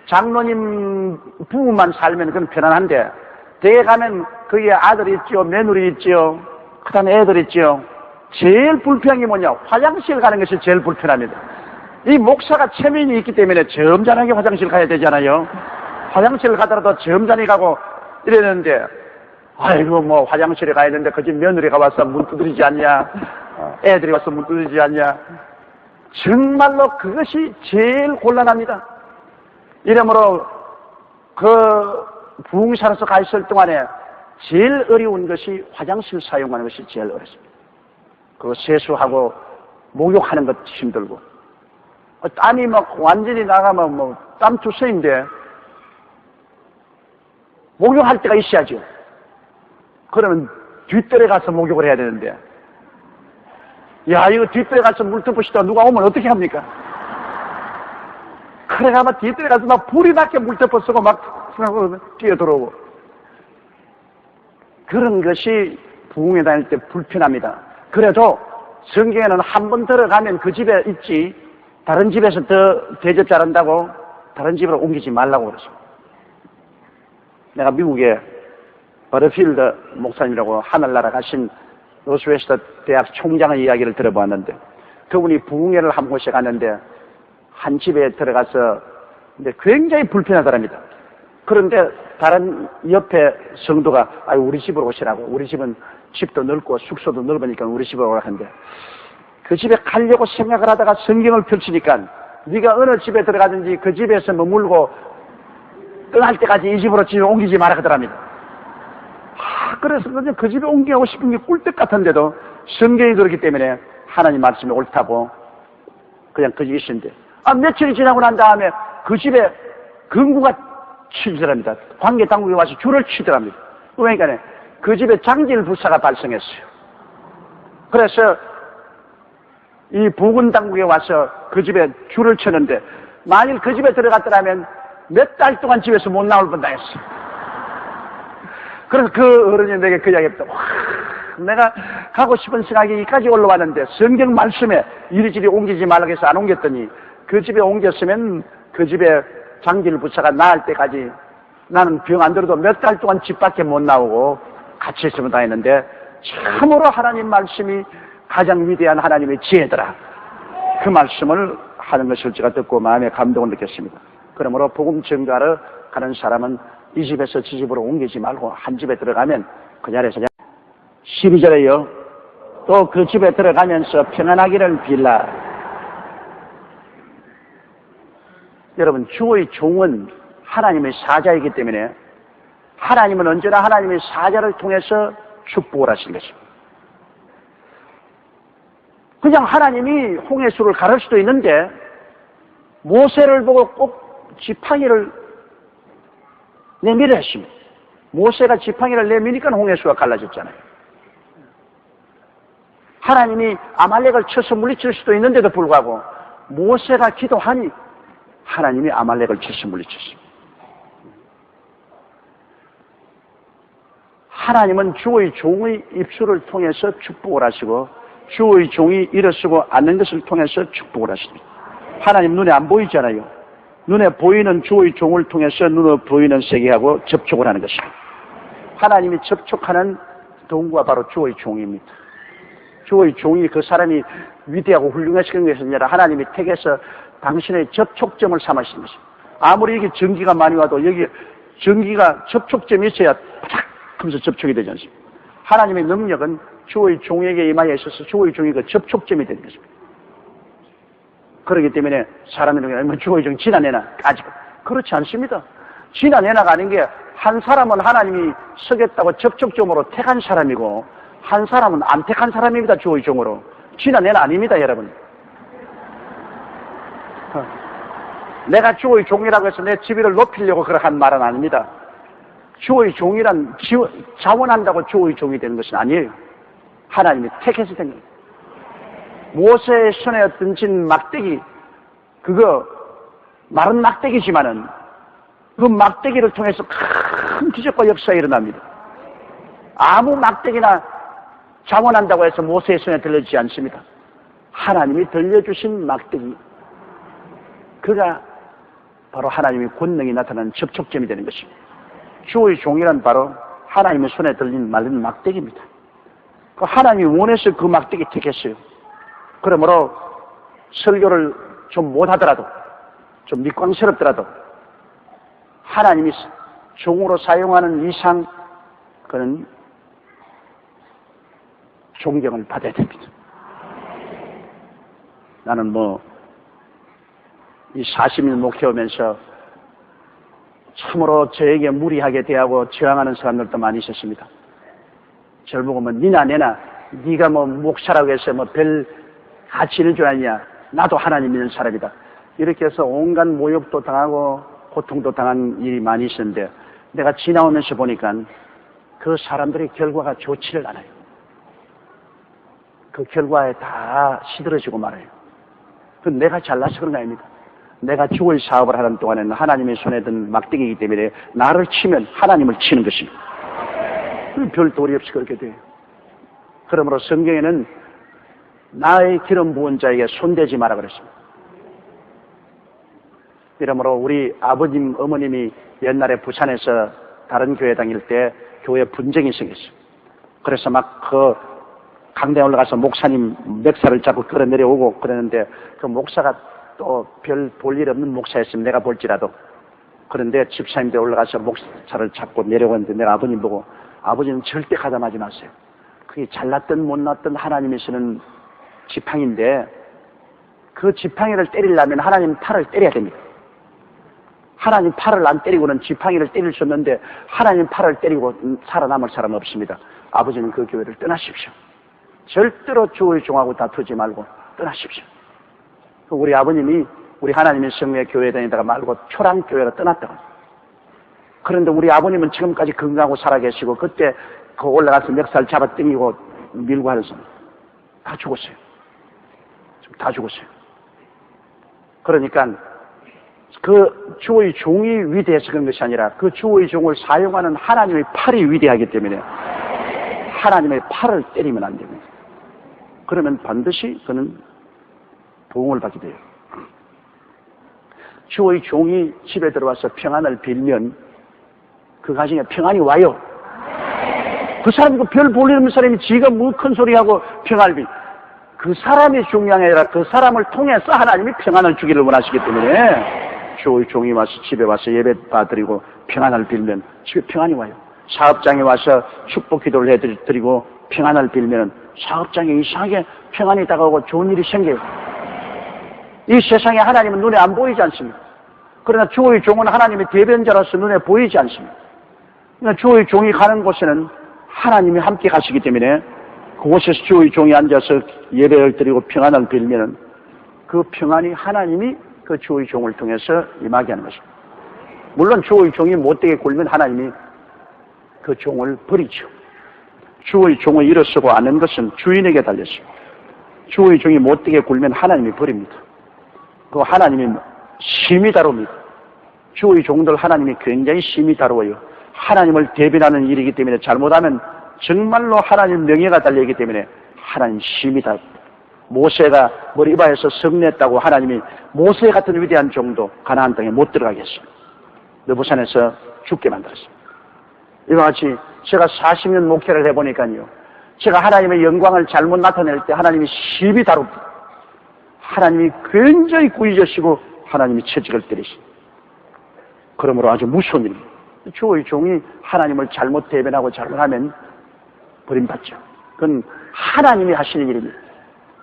장로님 부부만 살면 그건 편안한데 댁에 가면 거기에 아들이 있지요, 며느리 있지요, 그 다음에 애들 있지요. 제일 불편한 게 뭐냐? 화장실 가는 것이 제일 불편합니다. 이 목사가 체면이 있기 때문에 점잖하게 화장실 가야 되잖아요. 화장실 가더라도 점잖이 가고 이랬는데 아이고 화장실에 가야 되는데 그 집 며느리가 와서 문 두드리지 않냐, 애들이 와서 문 두드리지 않냐. 정말로 그것이 제일 곤란합니다. 이러므로 그 부흥사로서 가 있을 동안에 제일 어려운 것이 화장실 사용하는 것이 제일 어렵습니다. 그 세수하고 목욕하는 것도 힘들고 땀이 완전히 나가면 땀 투성인데 목욕할 때가 있어야죠. 그러면 뒷뜰에 가서 목욕을 해야 되는데 야 이거 뒷뜰에 가서 물 덮으시다가 누가 오면 어떻게 합니까? 그래가 막 뒷뜰에 가서 막 불이 나게 물 덮어 쓰고 막 뛰어 들어오고 그런 것이 부흥에 다닐 때 불편합니다. 그래도 성경에는 한 번 들어가면 그 집에 있지 다른 집에서 더 대접 잘한다고 다른 집으로 옮기지 말라고 그랬습니다. 내가 미국에 버드필드 목사님이라고 하늘나라 가신 노스웨스트 대학 총장의 이야기를 들어보았는데, 그분이 부흥회를 한 곳에 갔는데 한 집에 들어가서 근데 굉장히 불편하더랍니다. 그런데 다른 옆에 성도가 우리 집으로 오시라고, 우리 집은 집도 넓고 숙소도 넓으니까 우리 집으로 오라고 하는데, 그 집에 가려고 생각을 하다가 성경을 펼치니까 네가 어느 집에 들어가든지 그 집에서 머물고 떠날 때까지 이 집으로 집에 옮기지 마라 그러더랍니다. 그래서 그냥 그 집에 옮기고 싶은 게 꿀떡 같은데도 성경이 그렇기 때문에 하나님 말씀이 옳다고 그냥 그 집에 있었는데, 며칠이 지나고 난 다음에 그 집에 금구가 치더랍니다. 관계 당국이 와서 줄을 치더랍니다. 그러니까 그 집에 장질 불사가 발생했어요. 그래서 이 보건 당국에 와서 그 집에 줄을 쳤는데, 만일 그 집에 들어갔더라면 몇 달 동안 집에서 못 나올 뻔다 했어요. 그래서 그 어른이 내게 그 이야기했다. 내가 가고 싶은 생각이 여기까지 올라왔는데 성경 말씀에 이리저리 옮기지 말라고 해서 안 옮겼더니, 그 집에 옮겼으면 그 집에 장질 부사가 나을 때까지 나는 병 안 들어도 몇 달 동안 집 밖에 못 나오고 같이 있으면 다 했는데, 참으로 하나님 말씀이 가장 위대한 하나님의 지혜더라. 그 말씀을 하는 것을 제가 듣고 마음에 감동을 느꼈습니다. 그러므로 복음 전가를 가는 사람은 이 집에서 저 집으로 옮기지 말고 한 집에 들어가면 그 자리에서 12절에요. 또 그 집에 들어가면서 평안하기를 빌라. 여러분, 주의 종은 하나님의 사자이기 때문에 하나님은 언제나 하나님의 사자를 통해서 축복을 하신 것입니다. 그냥 하나님이 홍해수를 가를 수도 있는데 모세를 보고 꼭 지팡이를 내밀어 했습니다. 모세가 지팡이를 내미니까 홍해수가 갈라졌잖아요. 하나님이 아말렉을 쳐서 물리칠 수도 있는데도 불구하고 모세가 기도하니 하나님이 아말렉을 쳐서 물리쳤습니다. 하나님은 주의 종의 입술을 통해서 축복을 하시고 주의 종이 일어서고 앉는 것을 통해서 축복을 하십니다. 하나님 눈에 안 보이잖아요. 눈에 보이는 주의 종을 통해서 눈에 보이는 세계하고 접촉을 하는 것입니다. 하나님이 접촉하는 도구가 바로 주의 종입니다. 주의 종이 그 사람이 위대하고 훌륭하신 것이 아니라 하나님이 택해서 당신의 접촉점을 삼으신 것입니다. 아무리 이게 전기가 많이 와도 여기 전기가 접촉점이 있어야 팍 하면서 접촉이 되지 않습니까? 하나님의 능력은 주의 종에게 임하여 있어서 주의 종이 그 접촉점이 되는 것입니다. 그렇기 때문에 사람들은 주의 종 지나내나 가지고 그렇지 않습니다. 지나내나가 아닌 게, 한 사람은 하나님이 서겠다고 접촉점으로 택한 사람이고 한 사람은 안 택한 사람입니다. 주의 종으로. 지나내나 아닙니다, 여러분. 내가 주의 종이라고 해서 내 지위를 높이려고 그렇게 한 말은 아닙니다. 주의 종이란 자원한다고 주의 종이 되는 것은 아니에요. 하나님이 택해서 된 거예요. 모세의 손에 던진 막대기, 그거 마른 막대기지만은 그 막대기를 통해서 큰 기적과 역사가 일어납니다. 아무 막대기나 자원한다고 해서 모세의 손에 들려주지 않습니다. 하나님이 들려주신 막대기, 그가 바로 하나님의 권능이 나타나는 접촉점이 되는 것입니다. 주의 종이란 바로 하나님의 손에 들린 마른 막대기입니다. 하나님이 원해서 그 막대기 택했어요. 그러므로 설교를 좀 못하더라도, 좀 밑광스럽더라도 하나님이 종으로 사용하는 이상 그는 존경을 받아야 됩니다. 나는 이 40일 목회하면서 참으로 저에게 무리하게 대하고 저항하는 사람들도 많이 있었습니다. 저를 보고 니나 내나 네가 목사라고 해서 별 가치 있는 줄 아느냐, 나도 하나님 믿는 사람이다, 이렇게 해서 온갖 모욕도 당하고 고통도 당한 일이 많이 있었는데, 내가 지나오면서 보니까 그 사람들의 결과가 좋지를 않아요. 그 결과에 다 시들어지고 말아요. 그건 내가 잘나서 그런 거 아닙니다. 내가 주의 사업을 하는 동안에는 하나님의 손에 든 막대기이기 때문에 나를 치면 하나님을 치는 것입니다. 별 도리 없이 그렇게 돼요. 그러므로 성경에는 나의 기름 부은 자에게 손대지 마라 그랬습니다. 이러므로 우리 아버님, 어머님이 옛날에 부산에서 다른 교회 다닐 때 교회 분쟁이 생겼어요. 그래서 막 그 강당에 올라가서 목사님 멱살을 잡고 끌어 내려오고 그러는데 그 목사가 또 별 볼 일 없는 목사였으면 내가 볼지라도, 그런데 집사님들 올라가서 목사를 잡고 내려오는데 내가 아버님 보고, 아버지는 절대 가담하지 마세요. 그게 잘났든 못났든 하나님이 쓰는 지팡이인데 그 지팡이를 때리려면 하나님 팔을 때려야 됩니다. 하나님 팔을 안 때리고는 지팡이를 때릴 수 없는데 하나님 팔을 때리고 살아남을 사람 없습니다. 아버지는 그 교회를 떠나십시오. 절대로 주의 종하고 다투지 말고 떠나십시오. 우리 아버님이 우리 하나님의 성의 교회에 다니다가 말고 초랑교회로 떠났다고. 그런데 우리 아버님은 지금까지 건강하고 살아계시고 그때 그 올라가서 멱살 잡아 당기고 밀고 하는 사람 다 죽었어요. 다 죽었어요. 그러니까 그 주의 종이 위대해서 그런 것이 아니라 그 주의 종을 사용하는 하나님의 팔이 위대하기 때문에 하나님의 팔을 때리면 안 됩니다. 그러면 반드시 그는 보응을 받게 돼요. 주의 종이 집에 들어와서 평안을 빌면 그 가정에 평안이 와요. 그 사람이 별 볼 일 없는 사람이 지가 뭐 큰 소리하고 평안을 빌, 그 사람이 중요한 게 아니라 그 사람을 통해서 하나님이 평안을 주기를 원하시기 때문에 주의 종이 와서 집에 와서 예배 받드리고 평안을 빌면 집에 평안이 와요. 사업장에 와서 축복 기도를 해드리고 평안을 빌면 사업장에 이상하게 평안이 다가오고 좋은 일이 생겨요. 이 세상에 하나님은 눈에 안 보이지 않습니다. 그러나 주의 종은 하나님의 대변자로서 눈에 보이지 않습니다. 그러나 주의 종이 가는 곳에는 하나님이 함께 가시기 때문에 그곳에서 주의 종이 앉아서 예배를 드리고 평안을 빌면 그 평안이 하나님이 그 주의 종을 통해서 임하게 하는 것입니다. 물론 주의 종이 못되게 굴면 하나님이 그 종을 버리죠. 주의 종을 일어서고 않는 것은 주인에게 달렸습니다. 주의 종이 못되게 굴면 하나님이 버립니다. 그 하나님이 심히 다룹니다. 주의 종들 하나님이 굉장히 심히 다루어요. 하나님을 대변하는 일이기 때문에 잘못하면 정말로 하나님 명예가 달려있기 때문에 하나님 심히 다룹니다. 모세가 머리바에서 성내했다고 하나님이 모세 같은 위대한 종도 가나안 땅에 못 들어가게 했습니다. 느부산에서 죽게 만들었습니다. 이와 같이 제가 40년 목회를 해보니까요, 제가 하나님의 영광을 잘못 나타낼 때 하나님이 심히 다룹니다. 하나님이 굉장히 꾸짖으시고 하나님이 채찍을 때리십니다. 그러므로 아주 무서운 일입니다. 주의 종이 하나님을 잘못 대변하고 잘못하면 버림받죠. 그건 하나님이 하시는 일입니다.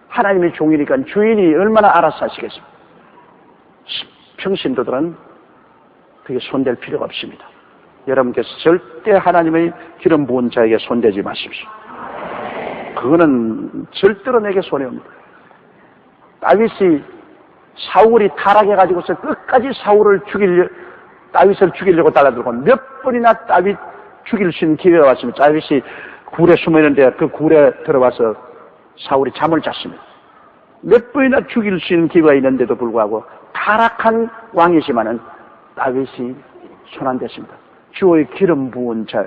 하나님의 종이니까 주인이 얼마나 알아서 하시겠습니까? 평신도들은 그게 손댈 필요가 없습니다. 여러분께서 절대 하나님의 기름 부은 자에게 손대지 마십시오. 그거는 절대로 내게 손해옵니다. 다윗이 사울이 타락해가지고서 끝까지 다윗을 죽이려고 달라들고 몇 번이나 다윗 죽일 수 있는 기회가 왔습니다. 다윗이 굴에 숨어있는데 그 굴에 들어와서 사울이 잠을 잤습니다. 몇 번이나 죽일 수 있는 기회가 있는데도 불구하고 타락한 왕이지만은 다윗이 손 안 댔습니다. 주의 기름 부은 자에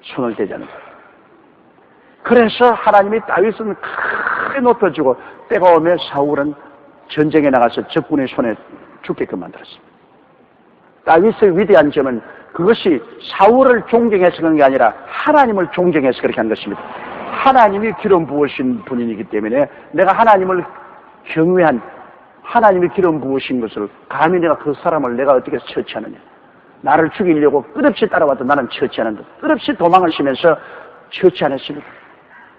손을 대지 않는다. 그래서 하나님이 다윗은 크게 높여주고 때가 오면 사울은 전쟁에 나가서 적군의 손에 죽게끔 만들었습니다. 다윗의 위대한 점은 그것이 사울을 존경해서 그런 게 아니라 하나님을 존경해서 그렇게 한 것입니다. 하나님이 기름 부으신 분이기 때문에 내가 하나님을 경외한, 하나님이 기름 부으신 것을 감히 내가 그 사람을 내가 어떻게 처치하느냐. 나를 죽이려고 끝없이 따라와도 나는 처치하는데 끝없이 도망을 치면서 처치 안 했습니다.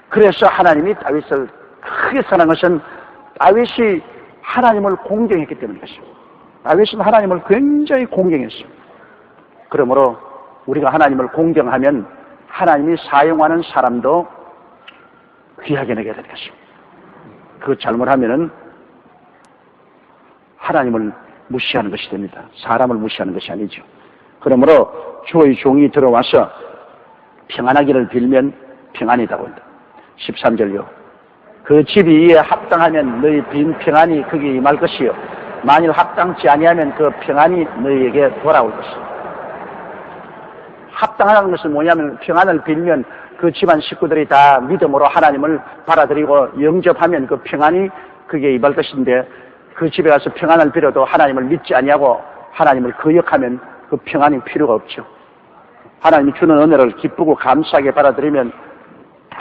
그래서 하나님이 다윗을 크게 사랑한 것은 다윗이 하나님을 공경했기 때문이었습니다. 다윗은 하나님을 굉장히 공경했어요. 그러므로 우리가 하나님을 공경하면 하나님이 사용하는 사람도 귀하게 내게 되는 것입니다. 그 잘못하면은 하나님을 무시하는 것이 됩니다. 사람을 무시하는 것이 아니죠. 그러므로 주의 종이 들어와서 평안하기를 빌면 평안이다고 한다. 13절요. 그 집이 이에 합당하면 너희 빈 평안이 거기 임할 것이요. 만일 합당치 아니하면 그 평안이 너희에게 돌아올 것이다. 합당하는 것은 뭐냐면 평안을 빌면 그 집안 식구들이 다 믿음으로 하나님을 받아들이고 영접하면 그 평안이 그게 임할 것인데 그 집에 가서 평안을 빌어도 하나님을 믿지 아니하고 하나님을 거역하면 그 평안이 필요가 없죠. 하나님이 주는 은혜를 기쁘고 감사하게 받아들이면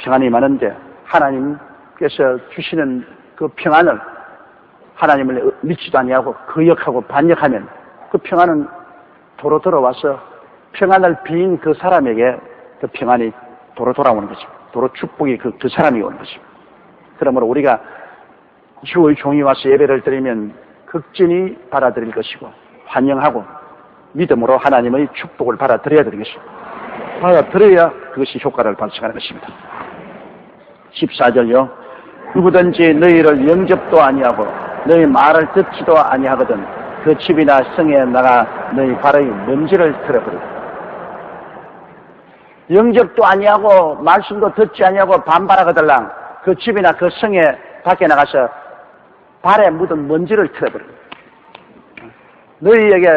평안이 많은데, 하나님께서 주시는 그 평안을 하나님을 믿지도 아니하고 거역하고 반역하면 그 평안은 도로 들어와서 평안을 비인 그 사람에게 그 평안이 도로 돌아오는 것입니다. 도로 축복이 그 사람이 오는 것입니다. 그러므로 우리가 주의 종이 와서 예배를 드리면 극진히 받아들일 것이고 환영하고 믿음으로 하나님의 축복을 받아들여야 되는 것입니다. 받아들여야 그것이 효과를 발생하는 것입니다. 14절요. 누구든지 너희를 영접도 아니하고 너희 말을 듣지도 아니하거든 그 집이나 성에 나가 너희 발의 먼지를 털어버리고. 영접도 아니하고 말씀도 듣지 아니하고 반발하거들랑 그 집이나 그 성에 밖에 나가서 발에 묻은 먼지를 털어버리고. 너희에게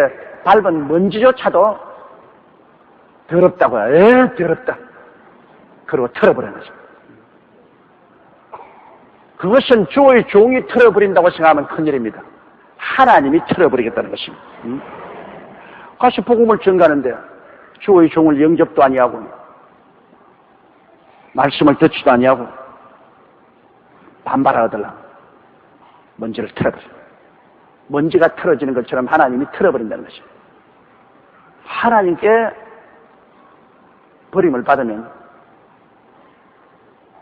밟은 먼지조차도 더럽다고요. 더럽다. 그리고 털어버리는 거죠. 그것은 주의 종이 털어버린다고 생각하면 큰일입니다. 하나님이 털어버리겠다는 것입니다. 같이 복음을 전가하는데 주의 종을 영접도 아니하고 말씀을 듣지도 아니하고 반발하더라 먼지를 털어버려. 먼지가 털어지는 것처럼 하나님이 털어버린다는 것입니다. 하나님께 버림을 받으면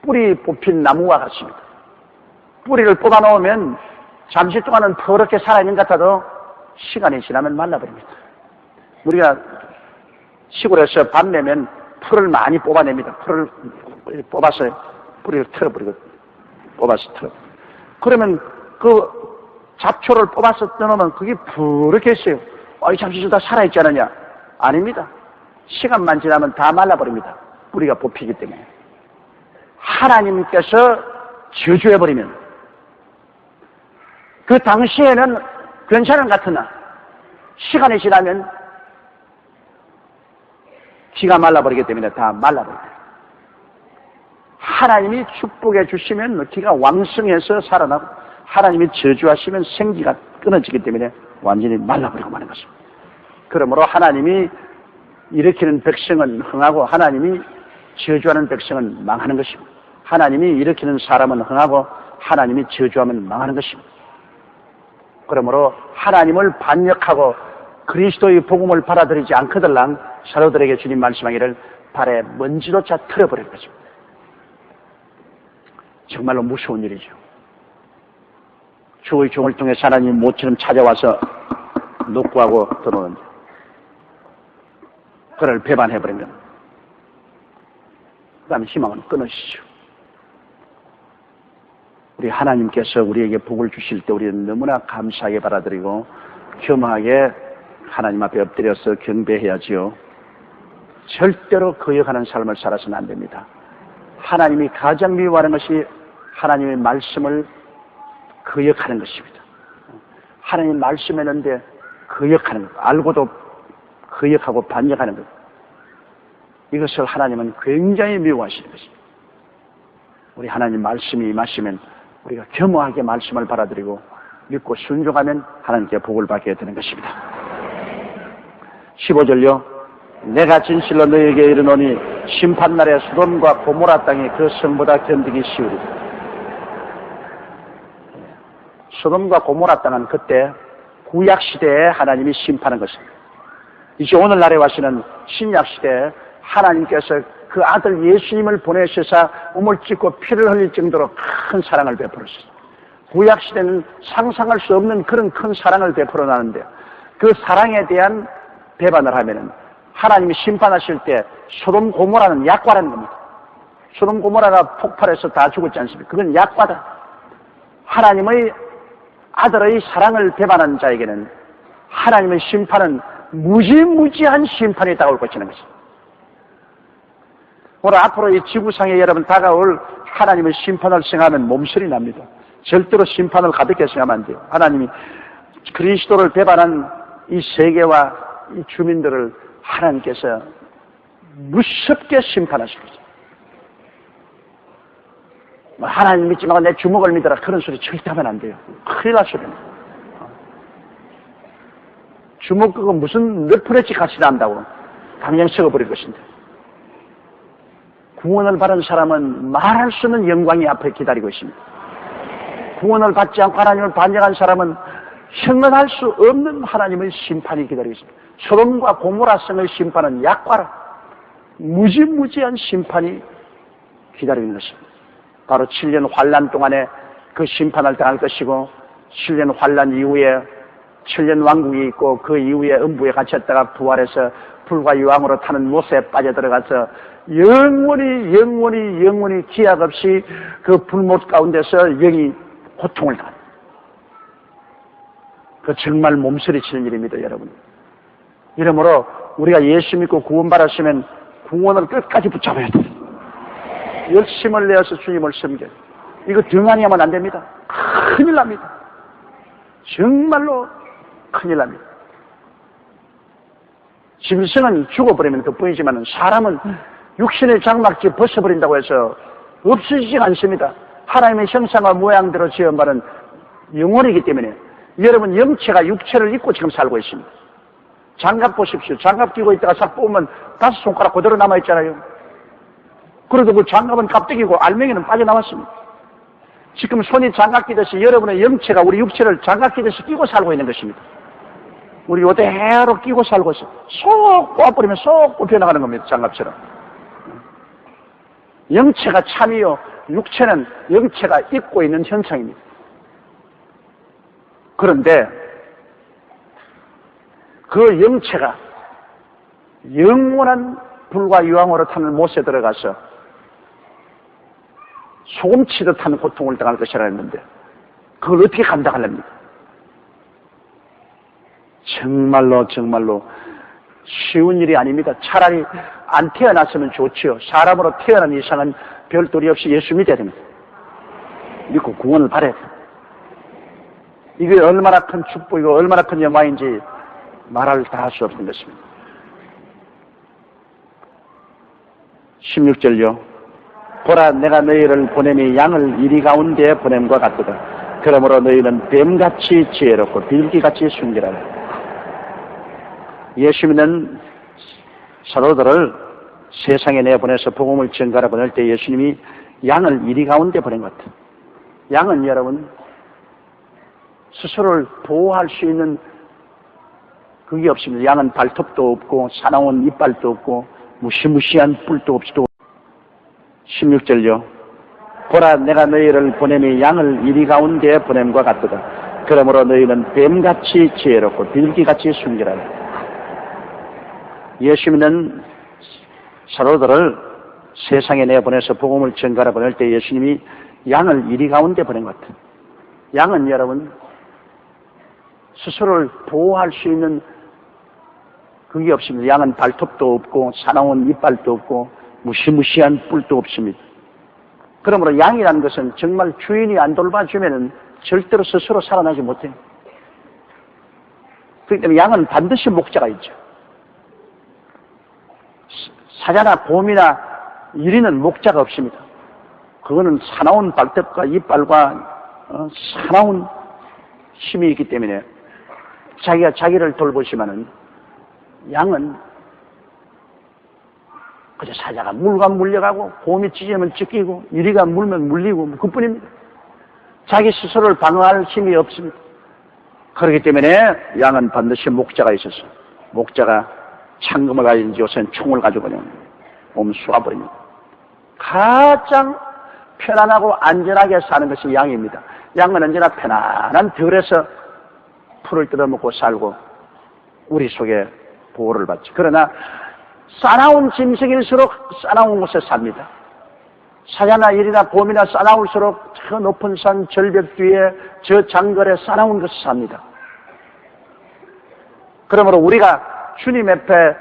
뿌리 뽑힌 나무와 같습니다. 뿌리를 뽑아놓으면 잠시 동안은 퍼렇게 살아있는 것 같아도 시간이 지나면 말라버립니다. 우리가 시골에서 밥 내면 풀을 많이 뽑아냅니다. 풀을 뽑아서 뿌리를 털어버리고 뽑아서 털어버리고. 그러면 그 잡초를 뽑아서 떠놓으면 그게 푸르게 있어요. 잠시 좀 더 살아있지 않느냐? 아닙니다. 시간만 지나면 다 말라버립니다. 뿌리가 뽑히기 때문에. 하나님께서 저주해버리면 그 당시에는 괜찮은 것 같으나 시간이 지나면 기가 말라버리기 때문에 다 말라버립니다. 하나님이 축복해 주시면 기가 왕성해서 살아나고 하나님이 저주하시면 생기가 끊어지기 때문에 완전히 말라버리고 마는 것입니다. 그러므로 하나님이 일으키는 백성은 흥하고 하나님이 저주하는 백성은 망하는 것입니다. 하나님이 일으키는 사람은 흥하고 하나님이 저주하면 망하는 것입니다. 그러므로 하나님을 반역하고 그리스도의 복음을 받아들이지 않거들랑 사도들에게 주님 말씀하기를 발에 먼지조차 털어버릴 것입니다. 정말로 무서운 일이죠. 주의 종을 통해 하나님이 모처럼 찾아와서 녹구하고 들어오는데 그를 배반해버리면 그 다음에 희망은 끊으시죠. 우리 하나님께서 우리에게 복을 주실 때 우리는 너무나 감사하게 받아들이고 겸허하게 하나님 앞에 엎드려서 경배해야지요. 절대로 거역하는 삶을 살아서는 안 됩니다. 하나님이 가장 미워하는 것이 하나님의 말씀을 거역하는 것입니다. 하나님 말씀했는데 거역하는 것, 알고도 거역하고 반역하는 것. 이것을 하나님은 굉장히 미워하시는 것입니다. 우리 하나님 말씀이 임하시면 우리가 겸허하게 말씀을 받아들이고 믿고 순종하면 하나님께 복을 받게 되는 것입니다. 15절요. 내가 진실로 너희에게 이르노니 심판날에 소돔과 고모라 땅이 그 성보다 견디기 쉬우리라. 소돔과 고모라 땅은 그때 구약시대에 하나님이 심판한 것입니다. 이제 오늘날에 와서는 신약시대에 하나님께서 그 아들 예수님을 보내셔서 몸을 찢고 피를 흘릴 정도로 큰 사랑을 베풀었어요. 구약시대는 상상할 수 없는 그런 큰 사랑을 베풀어 놨는데 그 사랑에 대한 배반을 하면은 하나님이 심판하실 때 소돔 고모라는 약과라는 겁니다. 소돔 고모라가 폭발해서 다 죽었지 않습니까? 그건 약과다. 하나님의 아들의 사랑을 배반한 자에게는 하나님의 심판은 무지무지한 심판이 다가올 것이라는 것입니다. 오늘 앞으로 이 지구상에 여러분 다가올 하나님의 심판을 생각하면 몸서리 납니다. 절대로 심판을 가볍게 생각하면 안 돼요. 하나님이 그리스도를 배반한 이 세계와 이 주민들을 하나님께서 무섭게 심판하실 거죠. 하나님 믿지 말고 내 주먹을 믿어라 그런 소리 절대 하면 안 돼요. 큰일 날 소리입니다. 주먹 그거 무슨 몇 푼어치 같이 난다고. 당장 썩어버릴 것인데, 구원을 받은 사람은 말할 수 없는 영광이 앞에 기다리고 있습니다. 구원을 받지 않고 하나님을 반역한 사람은 형언할 수 없는 하나님의 심판이 기다리고 있습니다. 소돔과 고모라성의 심판은 약과라 무지무지한 심판이 기다리고 있는 것입니다. 바로 7년 환란 동안에 그 심판을 당할 것이고, 7년 환란 이후에 7년 왕국이 있고, 그 이후에 음부에 갇혔다가 부활해서 불과 유황으로 타는 못에 빠져들어가서 영원히 기약 없이 그 불못 가운데서 영이 고통을 당합니다. 그 정말 몸서리치는 일입니다, 여러분. 이러므로 우리가 예수 믿고 구원받았으면 구원을 끝까지 붙잡아야 돼요. 열심을 내어서 주님을 섬겨요. 이거 등한히 하면 안 됩니다. 큰일 납니다. 정말로 큰일 납니다. 짐승은 죽어버리면 그뿐이지만 사람은 육신의 장막지 벗어버린다고 해서 없어지지 않습니다. 하나님의 형상과 모양대로 지은 바는 영혼이기 때문에 여러분 영체가 육체를 입고 지금 살고 있습니다. 장갑 보십시오. 장갑 끼고 있다가 싹 뽑으면 5손가락 그대로 남아있잖아요. 그래도 그 장갑은 깍두기고 알맹이는 빠져나왔습니다. 지금 손이 장갑 끼듯이 여러분의 영체가 우리 육체를 장갑 끼듯이 끼고 살고 있는 것입니다. 우리 요대로 끼고 살고 있어요. 쏙 꼬아버리면 쏙 뽑혀나가는 겁니다. 장갑처럼. 영체가 참이요, 육체는 영체가 입고 있는 현상입니다. 그런데 그 영체가 영원한 불과 유황으로 타는 못에 들어가서 소금치듯 하는 고통을 당할 것이라 했는데 그걸 어떻게 감당하렵니까? 정말로 쉬운 일이 아닙니다. 차라리 안 태어났으면 좋지요. 사람으로 태어난 이상은 별도리 없이 예수 믿어야 됩니다. 믿고 구원을 받아야 돼요. 이게 얼마나 큰 축복이고 얼마나 큰 영광인지 말할 다 할 수 없는 것입니다. 16절요. 보라, 내가 너희를 보냄이 양을 이리 가운데 보냄과 같도다. 그러므로 너희는 뱀같이 지혜롭고 빌기같이 순결하라. 예수 믿는 사도들을 세상에 내보내서 복음을 전가라 보낼 때 예수님이 양을 이리 가운데 보낸 것 같아요. 양은 여러분 스스로를 보호할 수 있는 그게 없습니다. 양은 발톱도 없고 사나운 이빨도 없고 무시무시한 뿔도 없이도. 16절요. 보라, 내가 너희를 보냄이 양을 이리 가운데 보냄과 같도다. 그러므로 너희는 뱀같이 지혜롭고 빌기같이 순결하라. 예수 믿는 사도들을 세상에 내보내서 복음을 전가라 보낼 때 예수님이 양을 이리 가운데 보낸 것 같아요. 양은 여러분 스스로를 보호할 수 있는 그게 없습니다. 양은 발톱도 없고 사나운 이빨도 없고 무시무시한 뿔도 없습니다. 그러므로 양이라는 것은 정말 주인이 안 돌봐주면 절대로 스스로 살아나지 못해요. 그렇기 때문에 양은 반드시 목자가 있죠. 사자나 곰이나 이리는 목자가 없습니다. 그거는 사나운 발톱과 이빨과 사나운 힘이 있기 때문에 자기가 자기를 돌보지만은 양은 그저 사자가 물과 물려가고 곰이 찢으면 찢기고 이리가 물면 물리고 그뿐입니다. 자기 스스로를 방어할 힘이 없습니다. 그렇기 때문에 양은 반드시 목자가 있어서 목자가 창금을 가진지 요새는 총을 가지고 그냥 몸 쏘아버립니다. 가장 편안하고 안전하게 사는 것이 양입니다. 양은 언제나 편안한 들에서 풀을 뜯어먹고 살고 우리 속에 보호를 받죠. 그러나 싸나운 짐승일수록 싸나운 곳에 삽니다. 사자나 일이나 곰이나 싸나울수록 저 높은 산 절벽 뒤에 저 장거리에 싸나운 곳에 삽니다. 그러므로 우리가 주님 앞에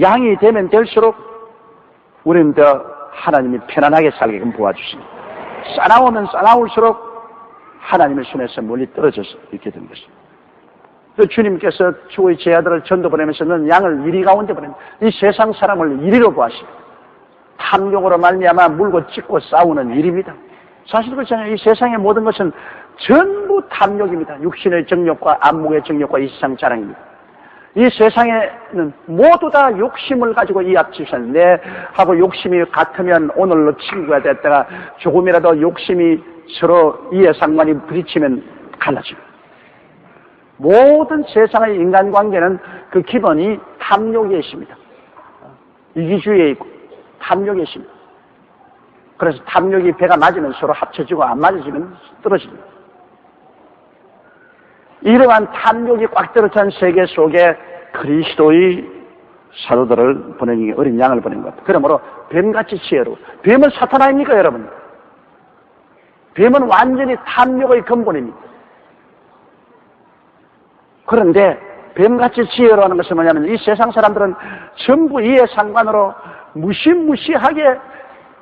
양이 되면 될수록 우리는 더 하나님이 편안하게 살게끔 도와주십니다. 싸나우면 싸나울수록 하나님의 손에서 멀리 떨어져서 이렇게 된 것입니다. 또 주님께서 주의 제 아들을 전도 보내면서는 양을 이리 가운데 보냅니다. 이 세상 사람을 이리로 보았습니다. 탐욕으로 말미암아 물고 찢고 싸우는 일입니다. 사실 그렇잖아요. 이 세상의 모든 것은 전부 탐욕입니다. 육신의 정욕과 안목의 정욕과 이 세상 자랑입니다. 이 세상에는 모두 다 욕심을 가지고 이합지사인데 하고 욕심이 같으면 오늘로 친구가 됐다가 조금이라도 욕심이 서로 이해상관이 부딪히면 갈라집니다. 모든 세상의 인간관계는 그 기본이 탐욕에 있습니다. 이기주의에 있고 탐욕에 있습니다. 그래서 탐욕이 배가 맞으면 서로 합쳐지고 안 맞아지면 떨어집니다. 이러한 탐욕이 꽉 들어찬 세계 속에 그리스도의 사도들을 보내니 어린 양을 보낸 것. 그러므로 뱀같이 지혜로. 뱀은 사탄 아닙니까, 여러분? 뱀은 완전히 탐욕의 근본입니다. 그런데 뱀같이 지혜로하는 것은 뭐냐면 이 세상 사람들은 전부 이해상관으로 무시무시하게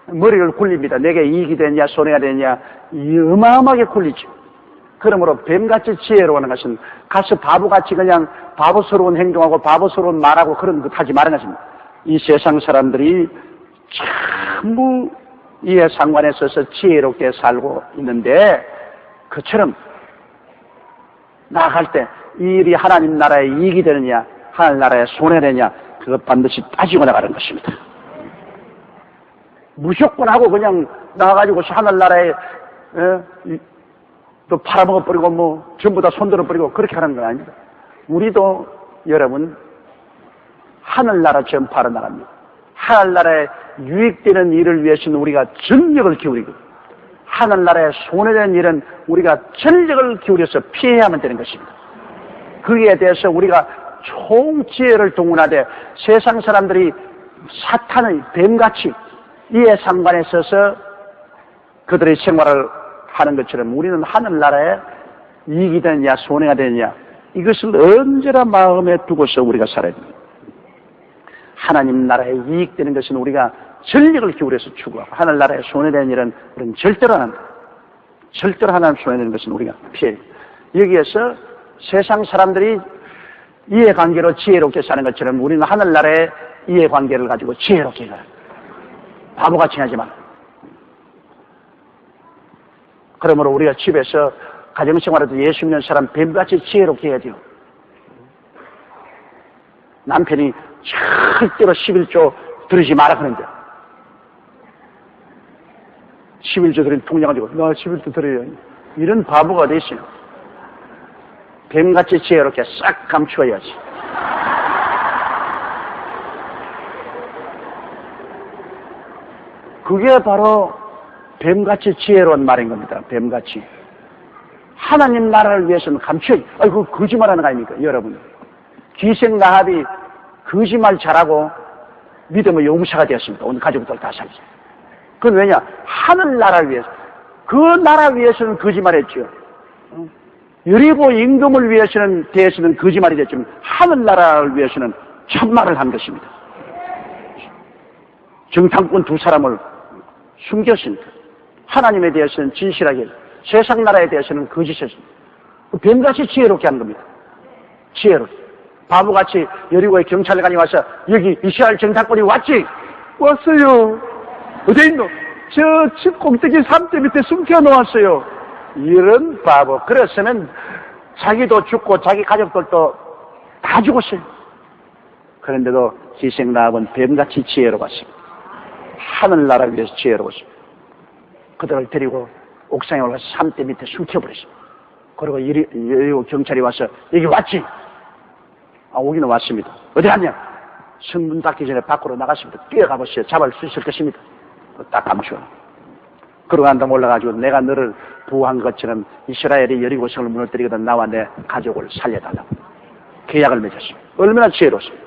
머리를 굴립니다. 내게 이익이 되냐 손해가 되냐 어마어마하게 굴리죠. 그러므로 뱀같이 지혜로워하는 것은 가서 바보같이 그냥 바보스러운 행동하고 바보스러운 말하고 그런 것 하지 말라는 것입니다. 이 세상 사람들이 전부 이해상관에 있어서 지혜롭게 살고 있는데 그처럼 나아갈 때 이 일이 하나님 나라에 이익이 되느냐 하나님 나라에 손해되느냐 그것 반드시 따지고 나가는 것입니다. 무조건 하고 그냥 나가가지고 하늘나라에 또 팔아먹어버리고 뭐 전부 다 손들어버리고 그렇게 하는 건 아닙니다. 우리도 여러분 하늘나라 전파로 나갑니다. 하늘나라에 유익되는 일을 위해서는 우리가 전력을 기울이고 하늘나라에 손해되는 일은 우리가 전력을 기울여서 피해야만 되는 것입니다. 거기에 대해서 우리가 총지혜를 동원하되 세상 사람들이 사탄의 뱀같이 이해상관에 있어서 그들의 생활을 하는 것처럼 우리는 하늘나라에 이익이 되느냐 손해가 되느냐 이것을 언제나 마음에 두고서 우리가 살아야 됩니다. 하나님 나라에 이익되는 것은 우리가 전력을 기울여서 추구하고 하늘나라에 손해되는 일은 우리는 절대로 안 합니다. 절대로 하나님 손해되는 것은 우리가 피해야 됩니다. 여기에서 세상 사람들이 이해관계로 지혜롭게 사는 것처럼 우리는 하늘나라의 이해관계를 가지고 지혜롭게 살아야 됩니다. 바보같이 하지 말아요. 그러므로 우리가 집에서 가정생활에도 예수 믿는 사람 뱀같이 지혜롭게 해야 돼요. 남편이 절대로 11조 들으지 마라 그러는데 11조 들은 통장 가지고 나 11조 들어요. 이런 바보가 어디 있어요. 뱀같이 지혜롭게 싹 감추어야지. 그게 바로 뱀같이 지혜로운 말인 겁니다. 뱀같이. 하나님 나라를 위해서는 감춰야지. 아이고, 거짓말하는 거 아닙니까, 여러분? 기생나합이 거짓말 잘하고 믿음의 용사가 되었습니다. 오늘 가족들 다 살죠. 그건 왜냐? 하늘나라를 위해서. 그 나라 위해서는 거짓말했죠. 여리고 임금을 위해서는 대해서는 거짓말이 됐지만 하늘나라를 위해서는 참말을 한 것입니다. 정탐꾼 두 사람을 숨겼습니다. 하나님에 대해서는 진실하게, 세상 나라에 대해서는 거짓했습니다. 뱀같이 지혜롭게 한 겁니다. 지혜롭게. 바보같이 여리고의 경찰관이 와서 여기 이스라엘 정탐꾼이 왔지? 왔어요. 어디 있노? 저 집 꼭대기 삼대 밑에 숨겨 놓았어요. 이런 바보. 그랬으면 자기도 죽고 자기 가족들도 다 죽었어요. 그런데도 기생나합은 뱀같이 지혜로웠습니다. 하늘나라를 위해서 지혜로웠습니다. 그들을 데리고 옥상에 올라가서 삼대 밑에 숨겨버렸습니다. 그리고 여리고 경찰이 와서 여기 왔지? 아, 오기는 왔습니다. 어디 갔냐? 성문 닫기 전에 밖으로 나갔습니다. 뛰어가보세요. 잡을 수 있을 것입니다. 딱 감추어. 그러고 난 다음에 올라가지고 내가 너를 보호한 것처럼 이스라엘이 여리고성을 무너뜨리거든 나와 내 가족을 살려달라고 계약을 맺었습니다. 얼마나 지혜로웠습니다.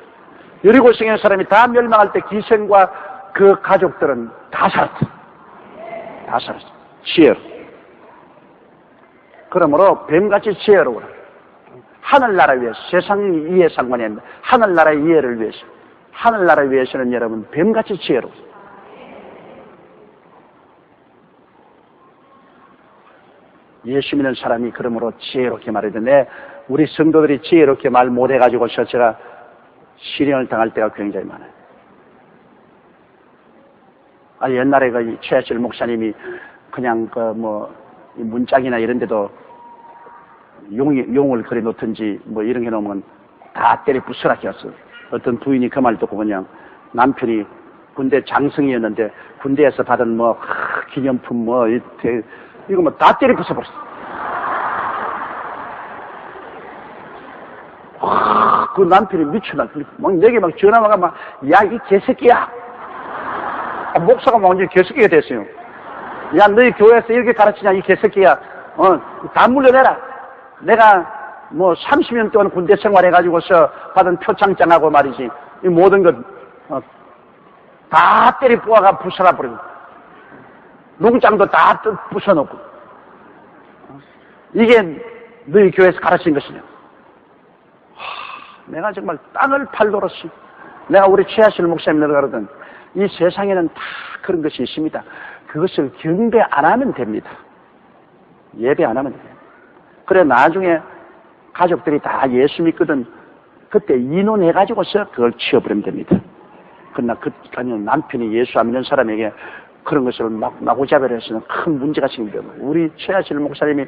여리고성의 사람이 다 멸망할 때 기생과 그 가족들은 다 살았다. 다 살았어. 지혜로. 그러므로 뱀같이 지혜로워라. 하늘나라를 위해서, 세상 이해 상관이 아닙니다. 하늘나라의 이해를 위해서. 하늘나라를 위해서는 여러분 뱀같이 지혜로워요. 예수 믿는 사람이 그러므로 지혜롭게 말해야 우리 성도들이 지혜롭게 말 못해가지고서 제가 실형을 당할 때가 굉장히 많아요. 옛날에 그 최하실 목사님이 그냥 문짝이나 이런 데도 용을 그려 놓든지 뭐 이런 게 놓으면 다 때려 부숴라 했어. 어떤 부인이 그 말 듣고 그냥 남편이 군대 장성이었는데 군대에서 받은 뭐 기념품 뭐 이거 뭐 다 때려 부숴버렸어. 그 남편이 미쳐나. 막 내게 막 전화가 막, 야, 이 개새끼야. 목사가 막 완전히 개새끼가 됐어요. 야, 너희 교회에서 이렇게 가르치냐, 이 개새끼야. 다 물려내라. 내가 뭐 30년 동안 군대 생활해가지고서 받은 표창장하고 말이지. 이 모든 것, 다 때려 부어가 부숴놔버리고. 농장도 다 부숴놓고. 이게 너희 교회에서 가르친 것이냐. 내가 정말 땅을 팔도록 내가 우리 최하실 목사님들 그러던 이 세상에는 다 그런 것이 있습니다. 그것을 경배 안 하면 됩니다. 예배 안 하면 돼요. 그래 나중에 가족들이 다 예수 믿거든 그때 인원해가지고서 그걸 치워버리면 됩니다. 그러나 남편이 예수 안 믿는 사람에게 그런 것을 막 마구잡이를 해서는 큰 문제가 생겨요. 우리 최하실 목사님이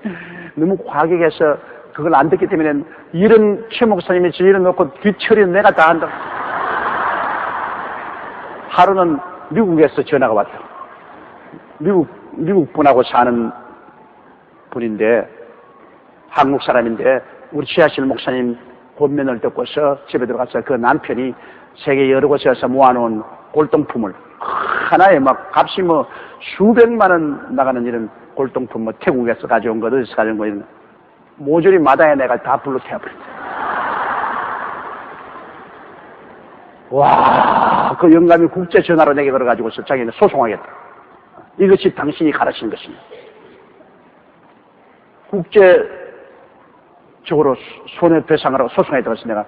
너무 과격해서 그걸 안 듣기 때문에 이런 최 목사님이 저 일어놓고 뒤처리는 내가 다 한다. 하루는 미국에서 전화가 왔다. 미국 분하고 사는 분인데 한국 사람인데 우리 최하실 목사님 권면을 듣고서 집에 들어가서 그 남편이 세계 여러 곳에서 모아놓은 골동품을 하나에 막 값이 뭐 수백만 원 나가는 이런 골동품 뭐 태국에서 가져온 거 어디서 가져온 거 이런 모조리 마당에 내가 다 불러 태워버렸다. 와, 그 영감이 국제 전화로 내게 걸어가지고서 자기는 소송하겠다. 이것이 당신이 가르친 것이냐. 국제적으로 손해배상하라고 소송에 들어가서 내가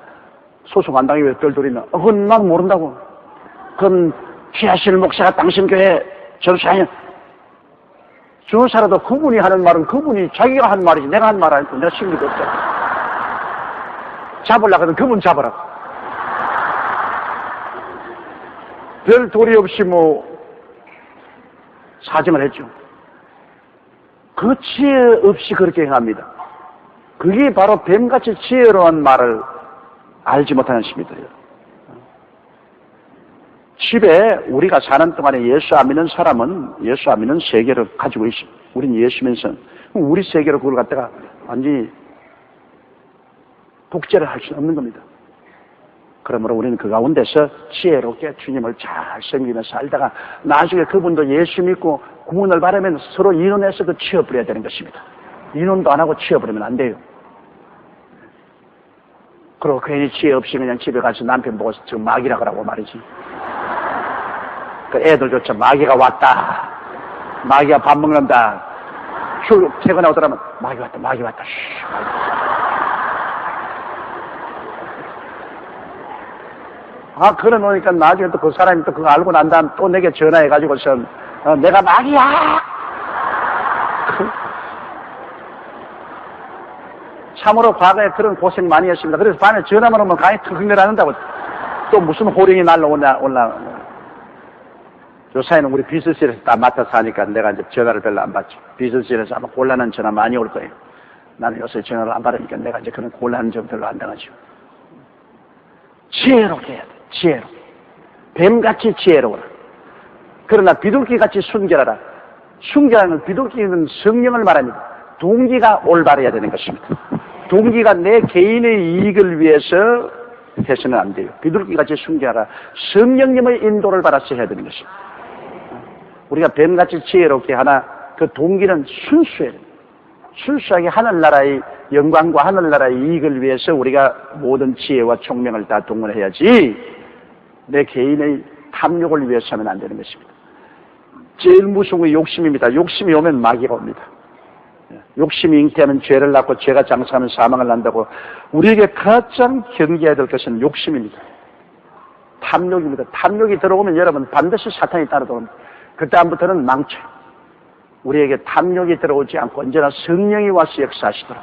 소송 안 당하기 위해 덜덜이나. 그건 난 모른다고. 그건 최하실 목사가 당신 교회 전사냐. 전사라도 그분이 하는 말은 그분이 자기가 한 말이지 내가 한 말 아니고 내가 신경도 없잖아. 잡으려고 하면 그분 잡아라. 별 도리 없이 뭐 사정을 했죠. 그 지혜 없이 그렇게 행합니다. 그게 바로 뱀같이 지혜로운 말을 알지 못하는 것입니다. 집에 우리가 사는 동안에 예수 안 믿는 사람은 예수 안 믿는 세계를 가지고 있습니다. 우린 예수면서 우리 세계로 그걸 갖다가 완전히 독재를 할 수는 없는 겁니다. 그러므로 우리는 그 가운데서 지혜롭게 주님을 잘 섬기면서 살다가 나중에 그분도 예수 믿고 구원을 받으면 서로 인원해서 그 치워버려야 되는 것입니다. 인원도 안 하고 치워버리면 안 돼요. 그리고 괜히 지혜 없이 그냥 집에 가서 남편 보고 지금 마귀라 그러고 말이지. 그 애들조차 마귀가 왔다. 마귀가 밥 먹는다. 퇴근하더라면 마귀 왔다, 마귀 왔다. 그래 놓으니까 나중에 또 그 사람이 또 그거 알고 난 다음 또 내게 전화해가지고서 내가 마귀야! 참으로 과거에 그런 고생 많이 했습니다. 그래서 밤에 전화만 오면 강에 턱흥을 안 한다고. 또 무슨 호령이 날라오냐, 요사이는 우리 비서실에서 다 맡아서 하니까 내가 이제 전화를 별로 안 받죠. 비서실에서 아마 곤란한 전화 많이 올 거예요. 나는 요새 전화를 안 받으니까 내가 이제 그런 곤란한 점 별로 안 당하죠. 지혜롭게 해야 돼. 지혜롭게. 뱀같이 지혜로워라. 그러나 비둘기같이 순결하라. 순결하는 비둘기는 성령을 말합니다. 동기가 올바르야 되는 것입니다. 동기가 내 개인의 이익을 위해서 해서는 안 돼요. 비둘기같이 순결하라. 성령님의 인도를 받아서 해야 되는 것입니다. 우리가 뱀같이 지혜롭게 하나 그 동기는 순수해야 됩니다. 순수하게 하늘나라의 영광과 하늘나라의 이익을 위해서 우리가 모든 지혜와 총명을 다 동원해야지 내 개인의 탐욕을 위해서 하면 안 되는 것입니다. 제일 무서운 게 욕심입니다. 욕심이 오면 마귀가 옵니다. 욕심이 잉태하면 죄를 낳고 죄가 장사하면 사망을 낳는다고 우리에게 가장 경계해야 될 것은 욕심입니다. 탐욕입니다. 탐욕이 들어오면 여러분 반드시 사탄이 따라들어옵니다. 그 다음부터는 망쳐요. 우리에게 탐욕이 들어오지 않고 언제나 성령이 와서 역사하시도록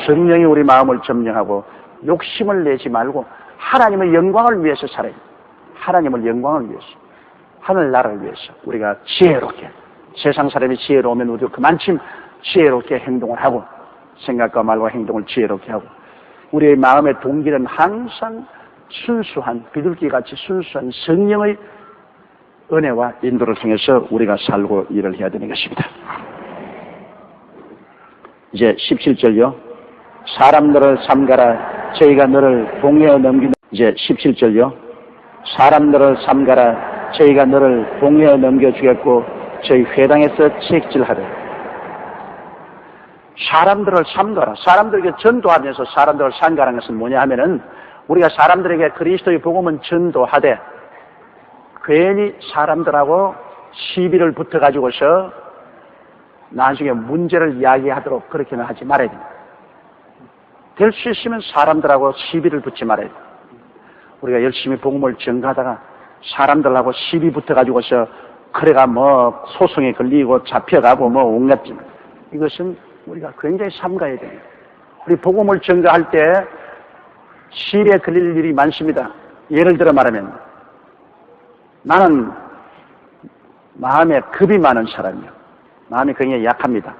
성령이 우리 마음을 점령하고 욕심을 내지 말고 하나님의 영광을 위해서 살아야 돼요. 하나님의 영광을 위해서 하늘나라를 위해서 우리가 지혜롭게 세상 사람이 지혜로우면 우리도 그만큼 지혜롭게 행동을 하고 생각과 말과 행동을 지혜롭게 하고 우리의 마음의 동기는 항상 순수한, 비둘기같이 순수한 성령의 은혜와 인도를 통해서 우리가 살고 일을 해야 되는 것입니다. 이제 17절요. 사람들을 삼가라. 저희가 너를 봉해에 넘기는. 이제 17절요. 사람들을 삼가라. 저희가 너를 봉해에 넘겨주겠고 저희 회당에서 책질하라. 사람들을 삼가라. 사람들에게 전도하면서 사람들을 삼가라는 것은 뭐냐 하면은 우리가 사람들에게 그리스도의 복음은 전도하되 괜히 사람들하고 시비를 붙어가지고서 나중에 문제를 이야기하도록 그렇게는 하지 말아야 됩니다. 될 수 있으면 사람들하고 시비를 붙지 말아야 됩니다. 우리가 열심히 복음을 전가하다가 사람들하고 시비 붙어가지고서 그래가 뭐 소송에 걸리고 잡혀가고 뭐 온갖 이것은 우리가 굉장히 삼가해야 됩니다. 우리 복음을 전가할 때 시비에 걸릴 일이 많습니다. 예를 들어 말하면 나는 마음에 겁이 많은 사람이에요. 마음이 굉장히 약합니다.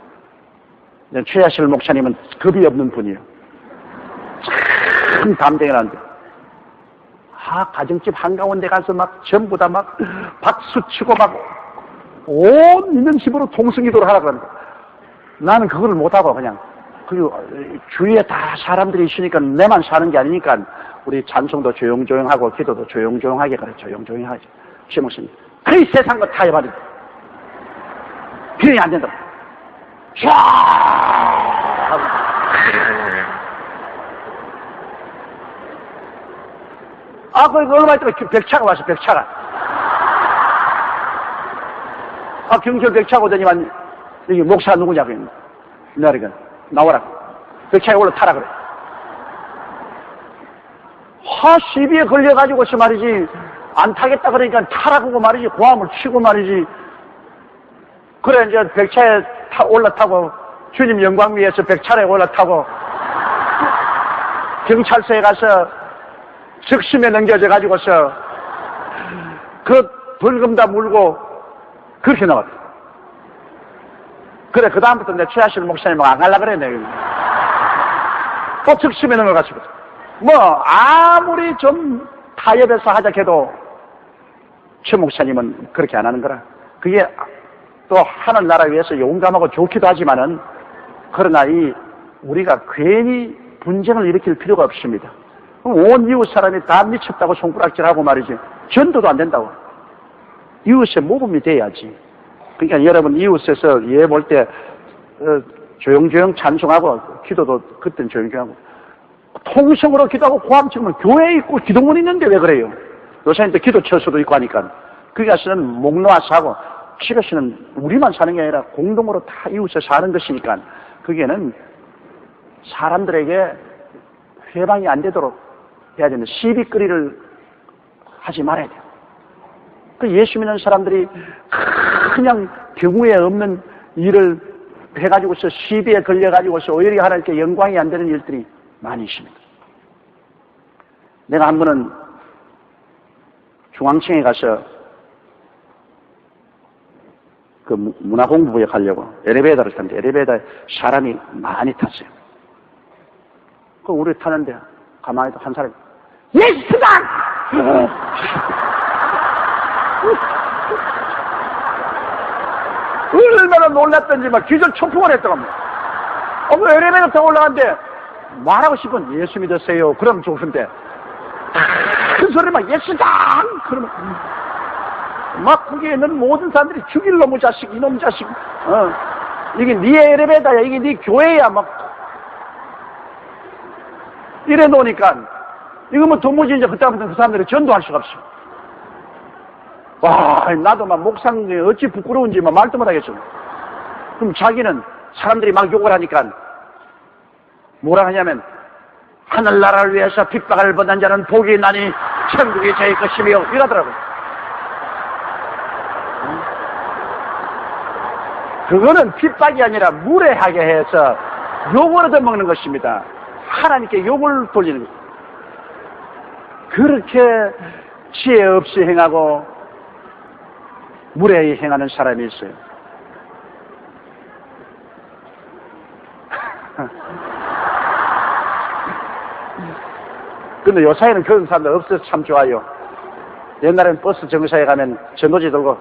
최하실 목사님은 겁이 없는 분이에요. 참 담대하는데 가정집 한가운데 가서 막 전부 다 막 박수 치고 막 온 있는 집으로 통성기도를 하라고 합니다. 나는 그걸 못하고 그냥 그리고 주위에 다 사람들이 있으니까 내만 사는 게 아니니까 우리 찬송도 조용조용하고 기도도 조용조용하게 그래. 조용조용히 하죠. 시목사님 그 세상 거 다 해버린다. 비행이 안 된다. 쫙 그 얼마 있다가 백차가 왔어. 백차가 경찰 백차가 오더니만 여기 목사 누구냐고 했는데 내가 나와라. 백차에 올라타라 그래. 시비에 걸려가지고서 말이지 안 타겠다 그러니까 타라고 말이지. 고함을 치고 말이지. 그래 이제 백차에 올라타고 주님 영광 위에서 백차에 올라타고 경찰서에 가서 적심에 넘겨져 가지고서 그 벌금 다 물고 그렇게 나왔다. 그래 그 다음부터 내 최하실 목사님 안 갈라 그래 내가. 또 적심에 넘어가시고 뭐 아무리 좀 타협해서 하자 해도 최 목사님은 그렇게 안 하는 거라. 그게 또 하늘나라 위해서 용감하고 좋기도 하지만은 그러나 우리가 괜히 분쟁을 일으킬 필요가 없습니다. 온 이웃 사람이 다 미쳤다고 손가락질하고 말이지 전도도 안 된다고. 이웃의 모범이 돼야지. 그러니까 여러분 이웃에서 예 볼 때 조용조용 찬송하고 기도도 그땐 조용조용하고 통성으로 기도하고 고함 치면 교회에 있고 기도문 있는데 왜 그래요? 요새는 기도 처소도 있고 하니까 거기 가서는 목 놓아서 하고 집에서는 우리만 사는 게 아니라 공동으로 다 이웃에 사는 것이니까 그게는 사람들에게 회방이 안 되도록 해야 되는 시비거리를 하지 말아야 돼요. 그 예수 믿는 사람들이 그냥 경우에 없는 일을 해가지고서 시비에 걸려가지고서 오히려 하나님께 영광이 안 되는 일들이 많이 있습니다. 내가 한 번은 중앙청에 가서 그 문화공부부에 가려고 엘리베이터를 탔는데 엘리베이터에 사람이 많이 탔어요. 그 우리 타는데 가만히 한 사람이 예수당! 얼마나 놀랐던지 막 기절 초풍을 했다고 합니다. 그 엘리베이터 타고 올라갔는데 말하고 싶은 예수 믿으세요. 그럼 좋은데 큰 소리 막 예수당! 그러면 막 거기에 있는 모든 사람들이 죽일 놈의 자식, 이놈 자식, 이게 네 엘리베이터야, 이게 네 교회야, 막 이래 놓으니까 이거 뭐 도무지 이제 그때부터 그 사람들이 전도할 수가 없어. 와, 나도 막 목사님이 어찌 부끄러운지 막 말도 못하겠어. 그럼 자기는 사람들이 막 욕을 하니까 뭐라 하냐면 하늘나라를 위해서 핍박을 받는 자는 복이 있나니 천국이 저희 것이며 이러더라고요. 그거는 핍박이 아니라 무례하게 해서 욕을 얻어먹는 것입니다. 하나님께 욕을 돌리는 것. 그렇게 지혜 없이 행하고 무례히 행하는 사람이 있어요. 근데 요사이는 그런 사람들 없어서 참 좋아요. 옛날에는 버스 정류장에 가면 전도지 들고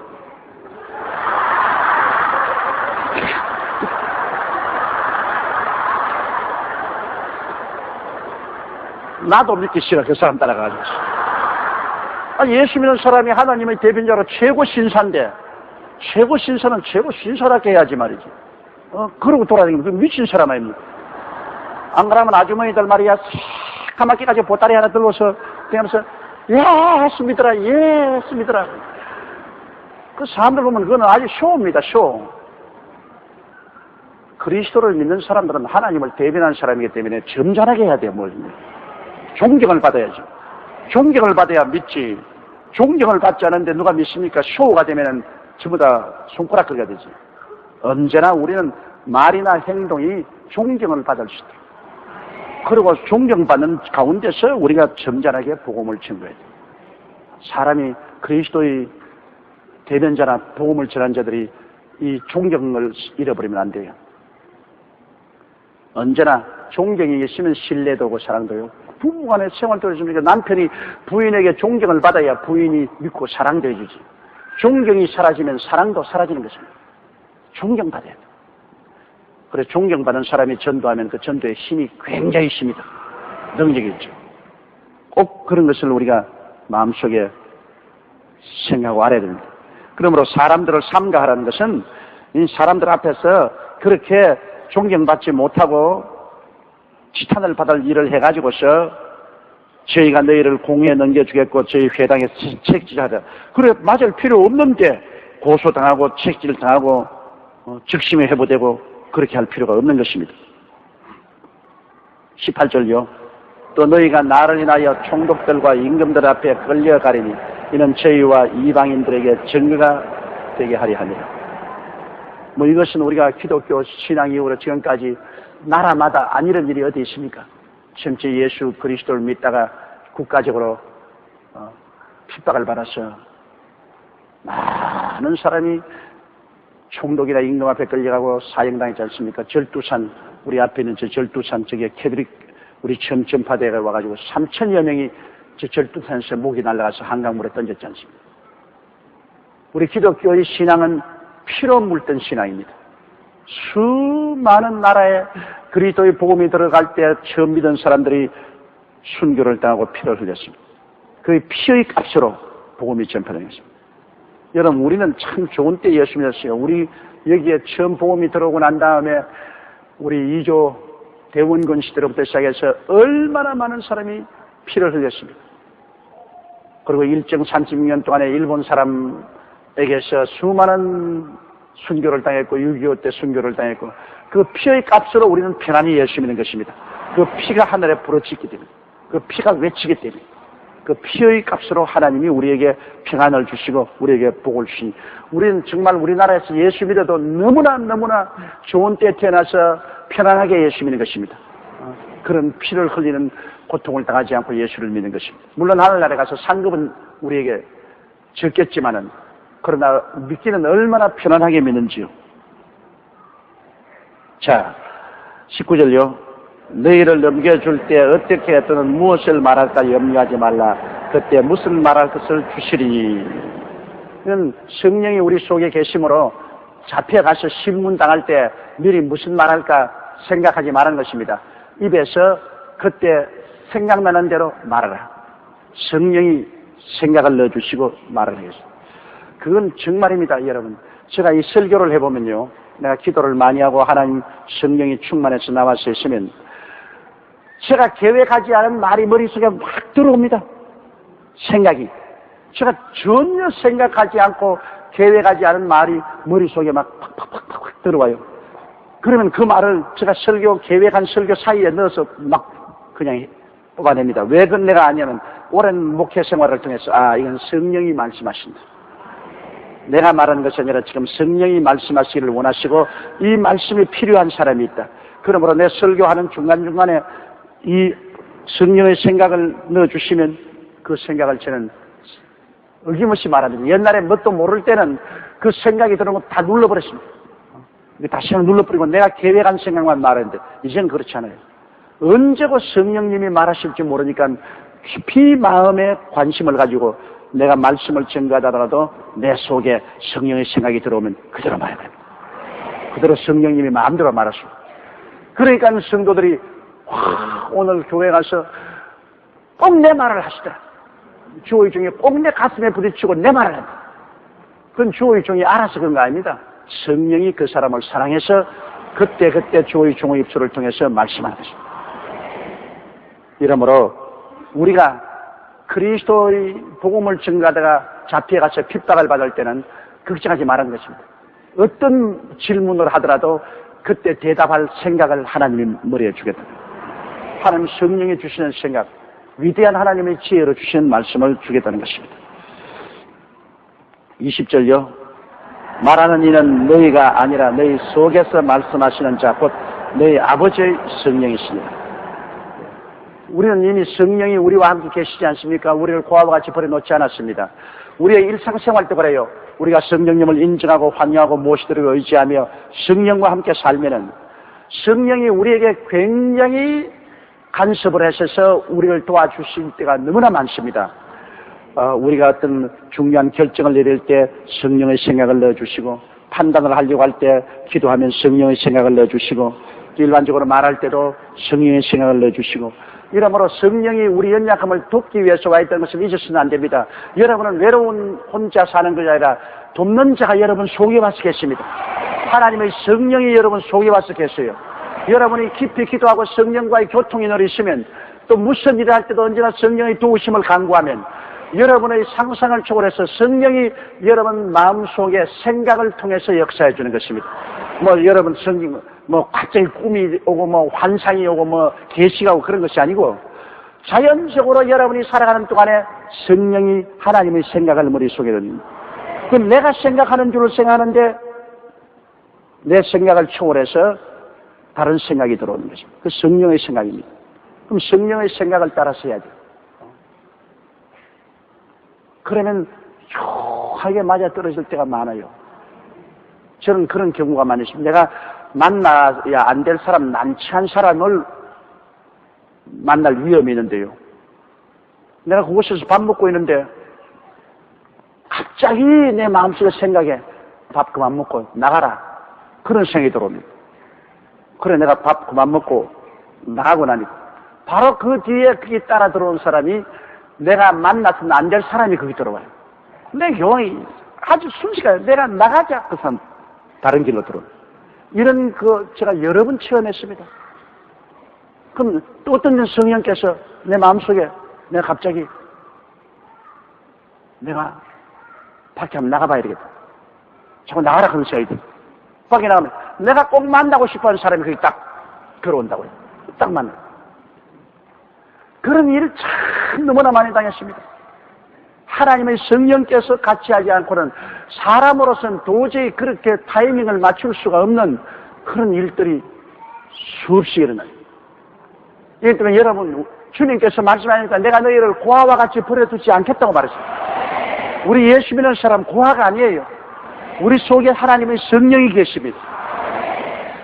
나도 믿기 싫어. 그 사람 따라가지고. 예수 믿는 사람이 하나님의 대변자로 최고 신사인데 최고 신사는 최고 신사답게 해야지 말이지. 그러고 돌아다니면 그 미친 사람 아닙니까? 안 그러면 아주머니들 말이야 까맣게 가지고 보따리 하나 들고서 그러면서 예수 믿더라 예수 믿더라. 그 사람들 보면 그거는 아주 쇼입니다. 쇼. 그리스도를 믿는 사람들은 하나님을 대변하는 사람이기 때문에 점잖하게 해야 돼요. 뭘. 존경을 받아야죠. 존경을 받아야 믿지. 존경을 받지 않는데 누가 믿습니까? 쇼가 되면은 전부 다 손가락거리가 되지. 언제나 우리는 말이나 행동이 존경을 받을 수 있다. 그리고 존경받는 가운데서 우리가 점잖하게 복음을 전거해야 돼. 사람이 그리스도의 대변자나 복음을 전한 자들이 이 존경을 잃어버리면 안 돼요. 언제나 존경이 있으면 신뢰도 오고 사랑도요. 부부간의 생활도 해줍니까? 남편이 부인에게 존경을 받아야 부인이 믿고 사랑도 해주지. 존경이 사라지면 사랑도 사라지는 것입니다. 존경받아야 돼. 그래 존경받는 사람이 전도하면 그 전도의 힘이 굉장히 있습니다. 능력이 있죠. 꼭 그런 것을 우리가 마음속에 생각하고 알아야 됩니다. 그러므로 사람들을 삼가하라는 것은 이 사람들 앞에서 그렇게 존경받지 못하고 지탄을 받을 일을 해가지고서 저희가 너희를 공에 넘겨주겠고 저희 회당에 책질하자. 그래 맞을 필요 없는데 고소당하고 책질당하고 즉심에 회부되고 그렇게 할 필요가 없는 것입니다. 18절요. 또 너희가 나를 인하여 총독들과 임금들 앞에 끌려가리니 이는 저희와 이방인들에게 증거가 되게 하려 하니라. 이것은 우리가 기독교 신앙 이후로 지금까지 나라마다 안 이런 일이 어디 있습니까? 심지어 예수 그리스도를 믿다가 국가적으로 핍박을 받아서 많은 사람이 총독이나 임금 앞에 끌려가고 사형당했지 않습니까? 절두산, 우리 앞에 있는 저 절두산, 저기 캐드릭, 우리 처음 전파대가 와가지고 3,000여 명이 저 절두산에서 목이 날아가서 한강물에 던졌지 않습니까? 우리 기독교의 신앙은 피로 물든 신앙입니다. 수많은 나라에 그리스도의 복음이 들어갈 때 처음 믿은 사람들이 순교를 당하고 피를 흘렸습니다. 그 피의 값으로 복음이 전파되었습니다. 여러분 우리는 참 좋은 때 예수 믿었어요. 우리 여기에 처음 복음이 들어오고 난 다음에 우리 2조 대원군 시대로부터 시작해서 얼마나 많은 사람이 피를 흘렸습니다. 그리고 일정 36년 동안에 일본 사람에게서 수많은 순교를 당했고 6.25 때 순교를 당했고 그 피의 값으로 우리는 편안히 예수 믿는 것입니다. 그 피가 하늘에 부러치기 때문에 그 피가 외치기 때문에 그 피의 값으로 하나님이 우리에게 평안을 주시고 우리에게 복을 주시니 우리는 정말 우리나라에서 예수 믿어도 너무나 좋은 때에 태어나서 편안하게 예수 믿는 것입니다. 그런 피를 흘리는 고통을 당하지 않고 예수를 믿는 것입니다. 물론 하늘나라에 가서 상급은 우리에게 적겠지만은 그러나 믿기는 얼마나 편안하게 믿는지요. 자, 19절요. 너희를 넘겨줄 때 어떻게 또는 무엇을 말할까 염려하지 말라. 그때 무슨 말할 것을 주시리니. 이건 성령이 우리 속에 계심으로 잡혀가서 신문당할 때 미리 무슨 말할까 생각하지 말라는 것입니다. 입에서 그때 생각나는 대로 말하라. 성령이 생각을 넣어주시고 말을 하겠습니다. 그건 정말입니다, 여러분. 제가 이 설교를 해보면요. 내가 기도를 많이 하고 하나님 성령이 충만해서 나와서 있으면 제가 계획하지 않은 말이 머릿속에 막 들어옵니다. 생각이. 제가 전혀 생각하지 않고 계획하지 않은 말이 머릿속에 막 팍팍팍팍 들어와요. 그러면 그 말을 제가 계획한 설교 사이에 넣어서 막 그냥 뽑아냅니다. 왜 그건 내가 아냐면 오랜 목회 생활을 통해서 이건 성령이 말씀하신다. 내가 말하는 것이 아니라 지금 성령이 말씀하시기를 원하시고 이 말씀이 필요한 사람이 있다. 그러므로 내 설교하는 중간중간에 이 성령의 생각을 넣어주시면 그 생각을 저는 어김없이 말합니다. 옛날에 뭣도 모를 때는 그 생각이 들어오면 다 눌러버렸습니다. 다시 한번 눌러버리고 내가 계획한 생각만 말했는데 이제는 그렇지 않아요. 언제고 성령님이 말하실지 모르니까 깊이 마음에 관심을 가지고 내가 말씀을 증거하더라도 내 속에 성령의 생각이 들어오면 그대로 말해야 됩니다. 그대로 성령님이 마음대로 말하시고. 그러니까 성도들이 오늘 교회 가서 꼭 내 말을 하시더라. 주의 종이 꼭 내 가슴에 부딪히고 내 말을 한다. 그건 주의 종이 알아서 그런 거 아닙니다. 성령이 그 사람을 사랑해서 그때 주의 종의 입술을 통해서 말씀하는 것입니다. 이러므로 우리가 그리스도의 복음을 증거하다가 잡혀가서 핍박을 받을 때는 걱정하지 말라는 것입니다. 어떤 질문을 하더라도 그때 대답할 생각을 하나님이 머리에 주겠다. 하나님 성령이 주시는 생각, 위대한 하나님의 지혜로 주시는 말씀을 주겠다는 것입니다. 20절요. 말하는 이는 너희가 아니라 너희 속에서 말씀하시는 자 곧 너희 아버지의 성령이시니라. 우리는 이미 성령이 우리와 함께 계시지 않습니까? 우리를 고아와 같이 버려놓지 않았습니다. 우리의 일상생활 때 그래요. 우리가 성령님을 인정하고 환영하고 모시도록 의지하며 성령과 함께 살면은 성령이 우리에게 굉장히 간섭을 하셔서 우리를 도와주실 때가 너무나 많습니다. 우리가 어떤 중요한 결정을 내릴 때 성령의 생각을 넣어주시고, 판단을 하려고 할 때 기도하면 성령의 생각을 넣어주시고, 일반적으로 말할 때도 성령의 생각을 넣어주시고, 이러므로 성령이 우리 연약함을 돕기 위해서 와 있다는 것을 잊어서는 안 됩니다. 여러분은 외로운 혼자 사는 것이 아니라 돕는 자가 여러분 속에 와서 계십니다. 하나님의 성령이 여러분 속에 와서 계세요. 여러분이 깊이 기도하고 성령과의 교통이 늘 있으면, 또 무슨 일을 할 때도 언제나 성령의 도우심을 간구하면 여러분의 상상을 초월해서 성령이 여러분 마음속에 생각을 통해서 역사해 주는 것입니다. 여러분 성령 갑자기 꿈이 오고 환상이 오고 계시가 오고 그런 것이 아니고, 자연적으로 여러분이 살아가는 동안에 성령이 하나님의 생각을 머릿속에 넣는, 그럼 내가 생각하는 줄을 생각하는데 내 생각을 초월해서 다른 생각이 들어오는 것입니다. 그 성령의 생각입니다. 그럼 성령의 생각을 따라서 해야 돼요. 그러면 묘하게 맞아 떨어질 때가 많아요. 저는 그런 경우가 많이 있습니다. 내가 만나야 안 될 사람, 난처한 사람을 만날 위험이 있는데요. 내가 그곳에서 밥 먹고 있는데 갑자기 내 마음속에 생각에 밥 그만 먹고 나가라, 그런 생각이 들어옵니다. 그래 내가 밥 그만 먹고 나가고 나니까 바로 그 뒤에 그게 따라 들어온 사람이 내가 만나서는 안 될 사람이 거기 들어와요. 내 경험이 아주 순식간에 내가 나가자, 그 사람 다른 길로 들어와요. 이런 제가 여러 번 체험했습니다. 그럼 또 어떤 성령께서 내 마음속에 내가 갑자기 내가 밖에 한번 나가봐야 되겠다. 자꾸 나가라 그런 생각이 들어요. 밖에 나가면 내가 꼭 만나고 싶어하는 사람이 거기 딱 들어온다고요. 딱 만나. 그런 일을 참 너무나 많이 당했습니다. 하나님의 성령께서 같이 하지 않고는 사람으로서는 도저히 그렇게 타이밍을 맞출 수가 없는 그런 일들이 수없이 일어나요. 이기 때문에 여러분, 주님께서 말씀하니까 내가 너희를 고아와 같이 버려두지 않겠다고 말했습니다. 우리 예수 믿는 사람 고아가 아니에요. 우리 속에 하나님의 성령이 계십니다.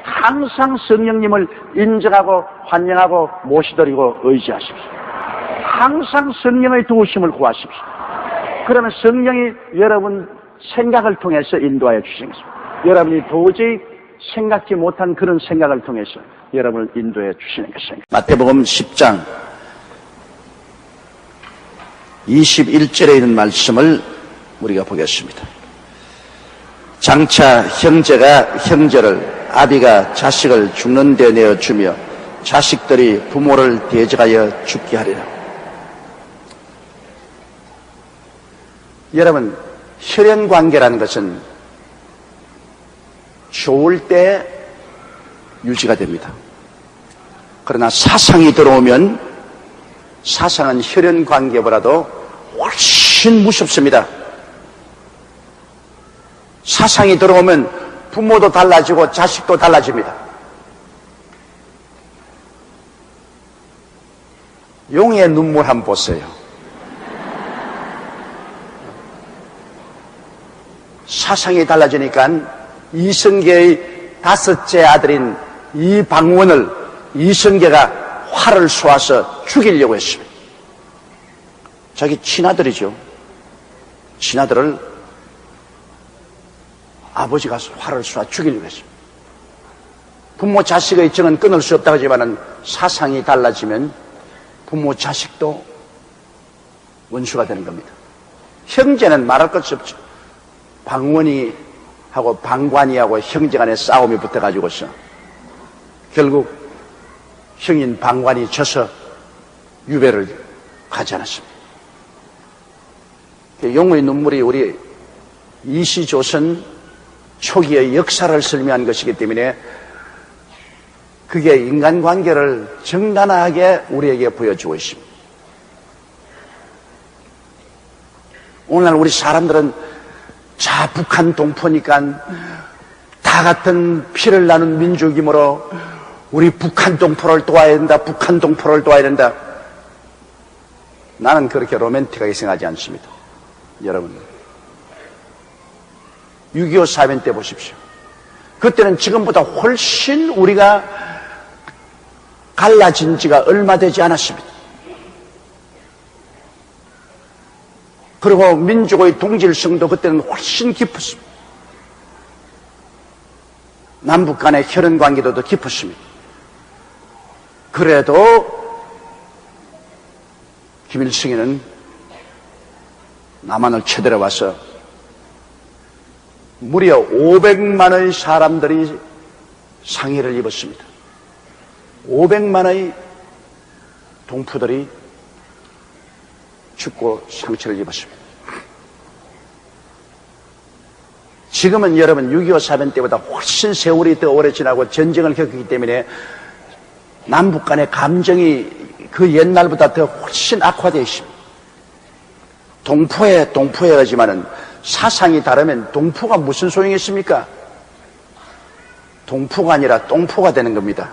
항상 성령님을 인정하고 환영하고 모시드리고 의지하십시오. 항상 성령의 도우심을 구하십시오. 그러면 성령이 여러분 생각을 통해서 인도하여 주시는 것입니다. 여러분이 도저히 생각지 못한 그런 생각을 통해서 여러분을 인도해 주시는 것입니다. 마태복음 10장 21절에 있는 말씀을 우리가 보겠습니다. 장차 형제가 형제를, 아비가 자식을 죽는 데 내어주며 자식들이 부모를 대적하여 죽게 하리라. 여러분, 혈연관계라는 것은 좋을 때 유지가 됩니다. 그러나 사상이 들어오면 사상은 혈연관계보다도 훨씬 무섭습니다. 사상이 들어오면 부모도 달라지고 자식도 달라집니다. 용의 눈물 한번 보세요. 사상이 달라지니까 이성계의 다섯째 아들인 이방원을 이성계가 활을 쏘아서 죽이려고 했습니다. 자기 친아들이죠. 친아들을 아버지가 활을 쏴 죽이려고 했습니다. 부모 자식의 정은 끊을 수 없다고 하지만 사상이 달라지면 부모 자식도 원수가 되는 겁니다. 형제는 말할 것이 없죠. 방원이하고 방관이하고 형제 간에 싸움이 붙어가지고서 결국 형인 방관이 져서 유배를 가지 않았습니다. 용의 눈물이 우리 이시조선 초기의 역사를 설명한 것이기 때문에 그게 인간관계를 정단하게 우리에게 보여주고 있습니다. 오늘날 우리 사람들은 자 북한 동포니까 다 같은 피를 나눈 민족이므로 우리 북한 동포를 도와야 된다. 북한 동포를 도와야 된다. 나는 그렇게 로맨틱하게 생각하지 않습니다. 여러분 6.25 사변 때 보십시오. 그때는 지금보다 훨씬 우리가 갈라진 지가 얼마 되지 않았습니다. 그리고 민족의 동질성도 그때는 훨씬 깊었습니다. 남북 간의 혈연 관계도 더 깊었습니다. 그래도 김일성이는 남한을 쳐들어와서 무려 500만의 사람들이 상해를 입었습니다. 500만의 동포들이 죽고 상처를 입었습니다. 지금은 여러분 6.25 사변 때보다 훨씬 세월이 더 오래 지나고 전쟁을 겪었기 때문에 남북 간의 감정이 그 옛날보다 더 훨씬 악화되어 있습니다. 동포에 하지만은 사상이 다르면 동포가 무슨 소용이 있습니까? 동포가 아니라 똥포가 되는 겁니다.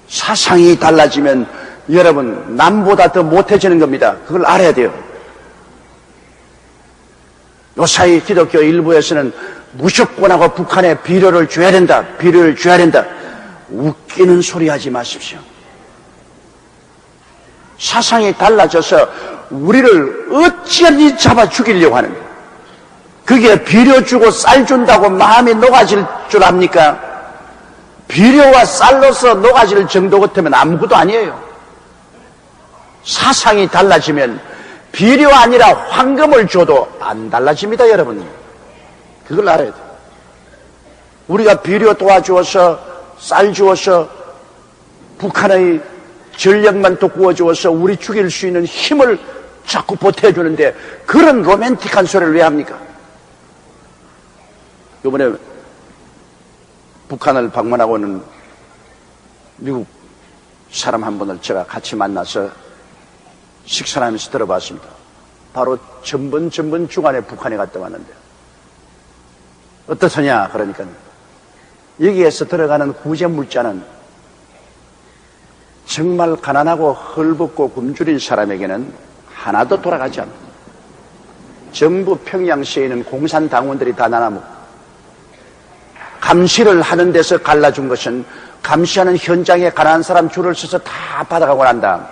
사상이 달라지면 여러분 남보다 더 못해지는 겁니다. 그걸 알아야 돼요. 요사이 기독교 일부에서는 무조건하고 북한에 비료를 줘야 된다. 비료를 줘야 된다. 웃기는 소리 하지 마십시오. 사상이 달라져서 우리를 어찌하니 잡아 죽이려고 하는 거예요. 그게 비료 주고 쌀 준다고 마음이 녹아질 줄 압니까? 비료와 쌀로서 녹아질 정도 같으면 아무것도 아니에요. 사상이 달라지면 비료 아니라 황금을 줘도 안 달라집니다, 여러분. 그걸 알아야 돼요. 우리가 비료 도와주어서 쌀 주어서 북한의 전력만 돋구어주어서 우리 죽일 수 있는 힘을 자꾸 보태주는데 그런 로맨틱한 소리를 왜 합니까? 이번에 북한을 방문하고 있는 미국 사람 한 분을 제가 같이 만나서 식사를 하면서 들어봤습니다. 바로 전번 주간에 북한에 갔다 왔는데 어떻느냐 그러니까 여기에서 들어가는 구제물자는 정말 가난하고 헐벗고 굶주린 사람에게는 하나도 돌아가지 않는다. 정부 평양시에 있는 공산당원들이 다 나눠먹고 감시를 하는 데서 갈라준 것은 감시하는 현장에 가난한 사람 줄을 서서 다 받아가고 난 다음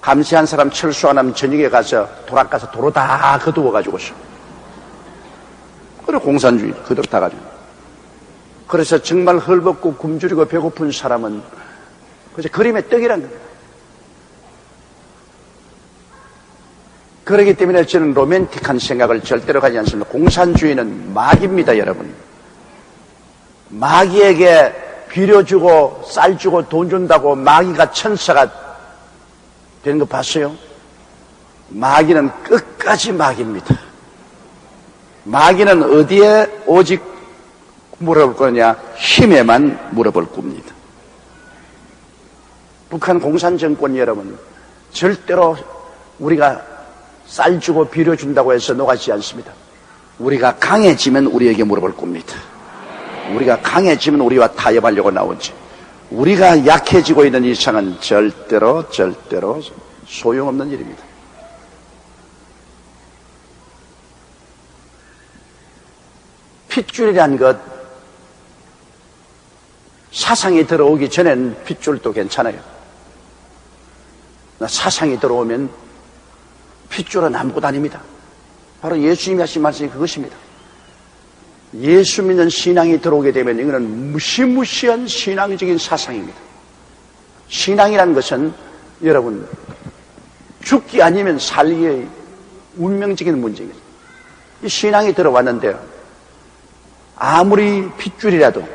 감시한 사람 철수 안 하면 저녁에 가서 돌아가서 도로 다 거두어가지고서 그리고 공산주의 그대로 다 가지고 그래서 정말 헐벗고 굶주리고 배고픈 사람은 그래서 그림의 떡이란 겁니다. 그렇기 때문에 저는 로맨틱한 생각을 절대로 가지 않습니다. 공산주의는 마귀입니다, 여러분. 마귀에게 비료 주고 쌀 주고 돈 준다고 마귀가 천사가 되는 거 봤어요? 마귀는 끝까지 마귀입니다. 마귀는 어디에 오직 물어볼 거냐? 힘에만 물어볼 겁니다. 북한 공산정권 여러분, 절대로 우리가 쌀 주고 비료 준다고 해서 녹아지지 않습니다. 우리가 강해지면 우리에게 물어볼 겁니다. 우리가 강해지면 우리와 타협하려고 나오지. 우리가 약해지고 있는 이상은 절대로 소용없는 일입니다. 핏줄이란 것, 사상이 들어오기 전엔 핏줄도 괜찮아요. 사상이 들어오면 핏줄은 아무것도 아닙니다. 바로 예수님이 하신 말씀이 그것입니다. 예수 믿는 신앙이 들어오게 되면 이거는 무시무시한 신앙적인 사상입니다. 신앙이라는 것은 여러분 죽기 아니면 살기의 운명적인 문제입니다. 이 신앙이 들어왔는데요, 아무리 핏줄이라도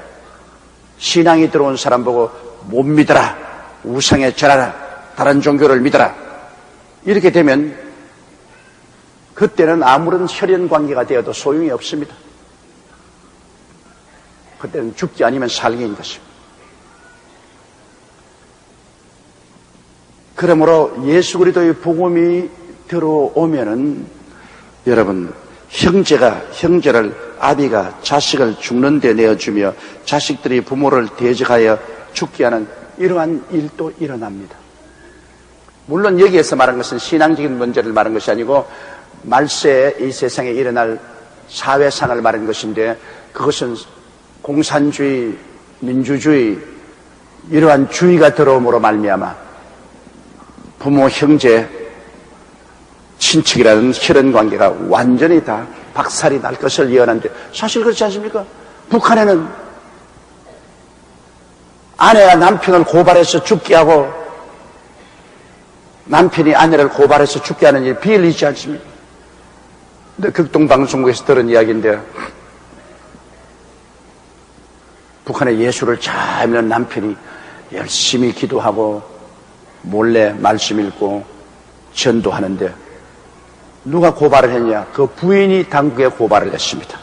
신앙이 들어온 사람 보고 못 믿어라, 우상에 절하라, 다른 종교를 믿어라, 이렇게 되면 그때는 아무런 혈연 관계가 되어도 소용이 없습니다. 그때는 죽지 아니면 살기인 것입니다. 그러므로 예수 그리스도의 복음이 들어오면은 여러분, 형제를 아비가 자식을 죽는 데 내어주며 자식들이 부모를 대적하여 죽게 하는 이러한 일도 일어납니다. 물론 여기에서 말한 것은 신앙적인 문제를 말한 것이 아니고 말세에 이 세상에 일어날 사회상을 말한 것인데, 그것은 공산주의, 민주주의 이러한 주의가 들어옴으로 말미암아 부모, 형제, 친척이라는 혈연 관계가 완전히 다 박살이 날 것을 예언하는데, 사실 그렇지 않습니까? 북한에는 아내가 남편을 고발해서 죽게 하고 남편이 아내를 고발해서 죽게 하는 일 비일리 있지 않습니까? 근데 극동방송국에서 들은 이야기인데, 북한의 예수를 잘 믿는 남편이 열심히 기도하고 몰래 말씀 읽고 전도하는데 누가 고발을 했냐? 그 부인이 당국에 고발을 했습니다.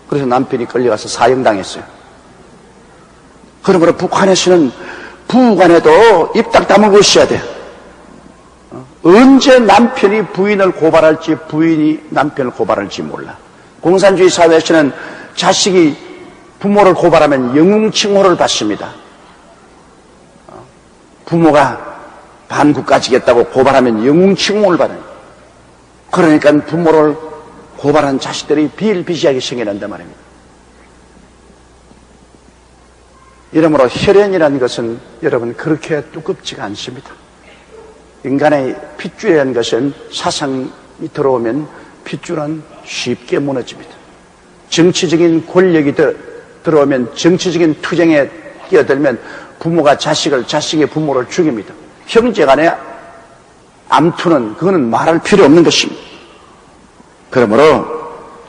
그래서 남편이 끌려가서 사형당했어요. 그러므로 북한에서는 부관에도 입 딱 다물고 있어야 돼요. 언제 남편이 부인을 고발할지, 부인이 남편을 고발할지 몰라. 공산주의 사회에서는 자식이 부모를 고발하면 영웅칭호를 받습니다. 부모가 반국가지겠다고 고발하면 영웅칭호를 받아요. 그러니까 부모를 고발한 자식들이 비일비재하게 생겨난단 말입니다. 이러므로 혈연이라는 것은 여러분 그렇게 두껍지가 않습니다. 인간의 핏줄이라는 것은 사상이 들어오면 핏줄은 쉽게 무너집니다. 정치적인 권력이 들어오면, 정치적인 투쟁에 끼어들면 부모가 자식을, 자식이 부모를 죽입니다. 형제간의 암투는 그거는 말할 필요 없는 것입니다. 그러므로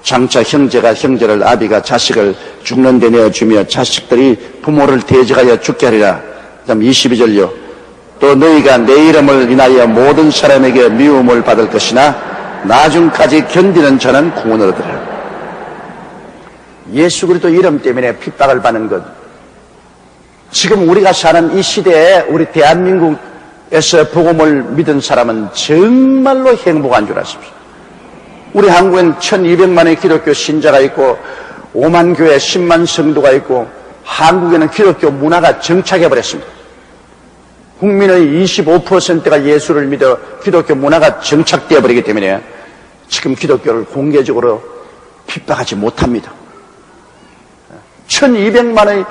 장차 형제가 형제를, 아비가 자식을 죽는 데 내어주며 자식들이 부모를 대적하여 죽게 하리라. 그 다음 22절요. 또 너희가 내 이름을 인하여 모든 사람에게 미움을 받을 것이나 나중까지 견디는 자는 구원을 얻으리라. 예수 그리스도 이름 때문에 핍박을 받는 것, 지금 우리가 사는 이 시대에 우리 대한민국에서 복음을 믿은 사람은 정말로 행복한 줄 아십시오. 우리 한국엔 1200만의 기독교 신자가 있고 5만 교회 10만 성도가 있고, 한국에는 기독교 문화가 정착해버렸습니다. 국민의 25%가 예수를 믿어 기독교 문화가 정착되어 버리기 때문에 지금 기독교를 공개적으로 핍박하지 못합니다. 1200만의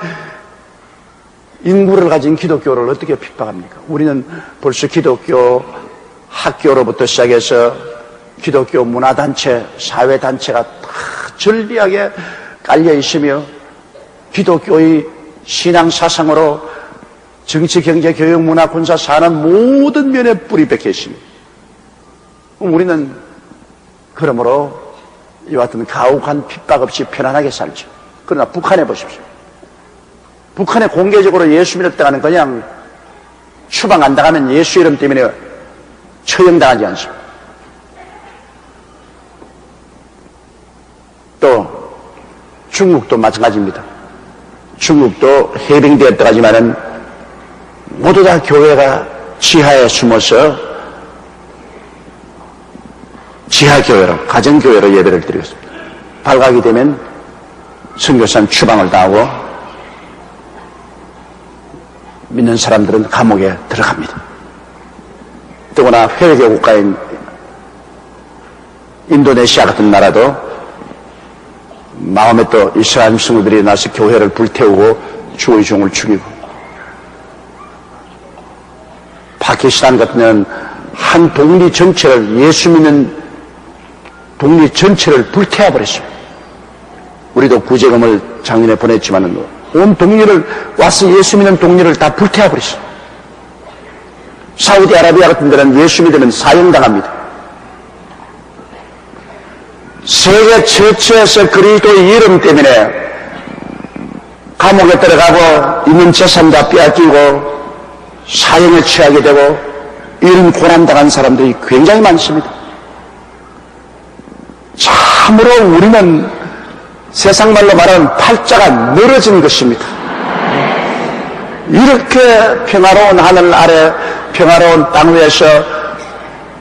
인구를 가진 기독교를 어떻게 핍박합니까? 우리는 벌써 기독교 학교로부터 시작해서 기독교 문화단체, 사회단체가 다 절비하게 깔려 있으며 기독교의 신앙사상으로 정치, 경제, 교육, 문화, 군사, 산업 모든 면에 뿌리 박혀 있습니다. 우리는 그러므로 이와 같은 가혹한 핍박 없이 편안하게 살죠. 그러나 북한에 보십시오. 북한에 공개적으로 예수 믿었다가는 그냥 추방 안 당하면 예수 이름 때문에 처형당하지 않습니다. 또 중국도 마찬가지입니다. 중국도 해빙되었다 하지만은 모두 다 교회가 지하에 숨어서 지하교회로, 가정교회로 예배를 드리겠습니다. 발각이 되면 선교사는 추방을 당하고 믿는 사람들은 감옥에 들어갑니다. 더구나 회계 국가인 인도네시아 같은 나라도 마음에 또 이스라엘 성도들이 나서 교회를 불태우고 주의 종을 죽이고 개신한 같은 한 동리 전체를, 예수 믿는 동리 전체를 불태워버렸습니다. 우리도 구제금을 작년에 보냈지만 온 동리를 와서 예수 믿는 동리를 다 불태워버렸습니다. 사우디아라비아 같은 데는 예수 믿으면 사형당합니다. 세계 최초에서 그리스도의 이름 때문에 감옥에 들어가고 있는 재산 다 빼앗기고 사형에 처하게 되고 이런 고난당한 사람들이 굉장히 많습니다. 참으로 우리는 세상 말로 말하면 팔자가 늘어진 것입니다. 이렇게 평화로운 하늘 아래 평화로운 땅 위에서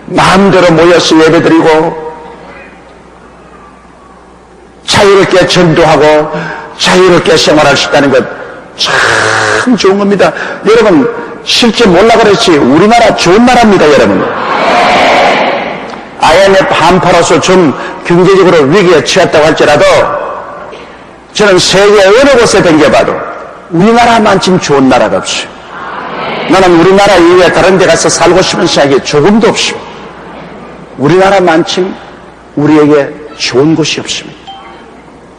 마음대로 모여서 예배드리고 자유롭게 전도하고 자유롭게 생활할 수 있다는 것 참 좋은 겁니다. 여러분 실제 몰라 그렇지 우리나라 좋은 나라입니다. 여러분 IMF 한파로서 좀 경제적으로 위기에 처했다고 할지라도 저는 세계 어느 곳에 댕겨봐도 우리나라만큼 좋은 나라가 없어요. 나는 우리나라 이외에 다른 데 가서 살고 싶은 생각이 조금도 없습니다. 우리나라만큼 우리에게 좋은 곳이 없습니다.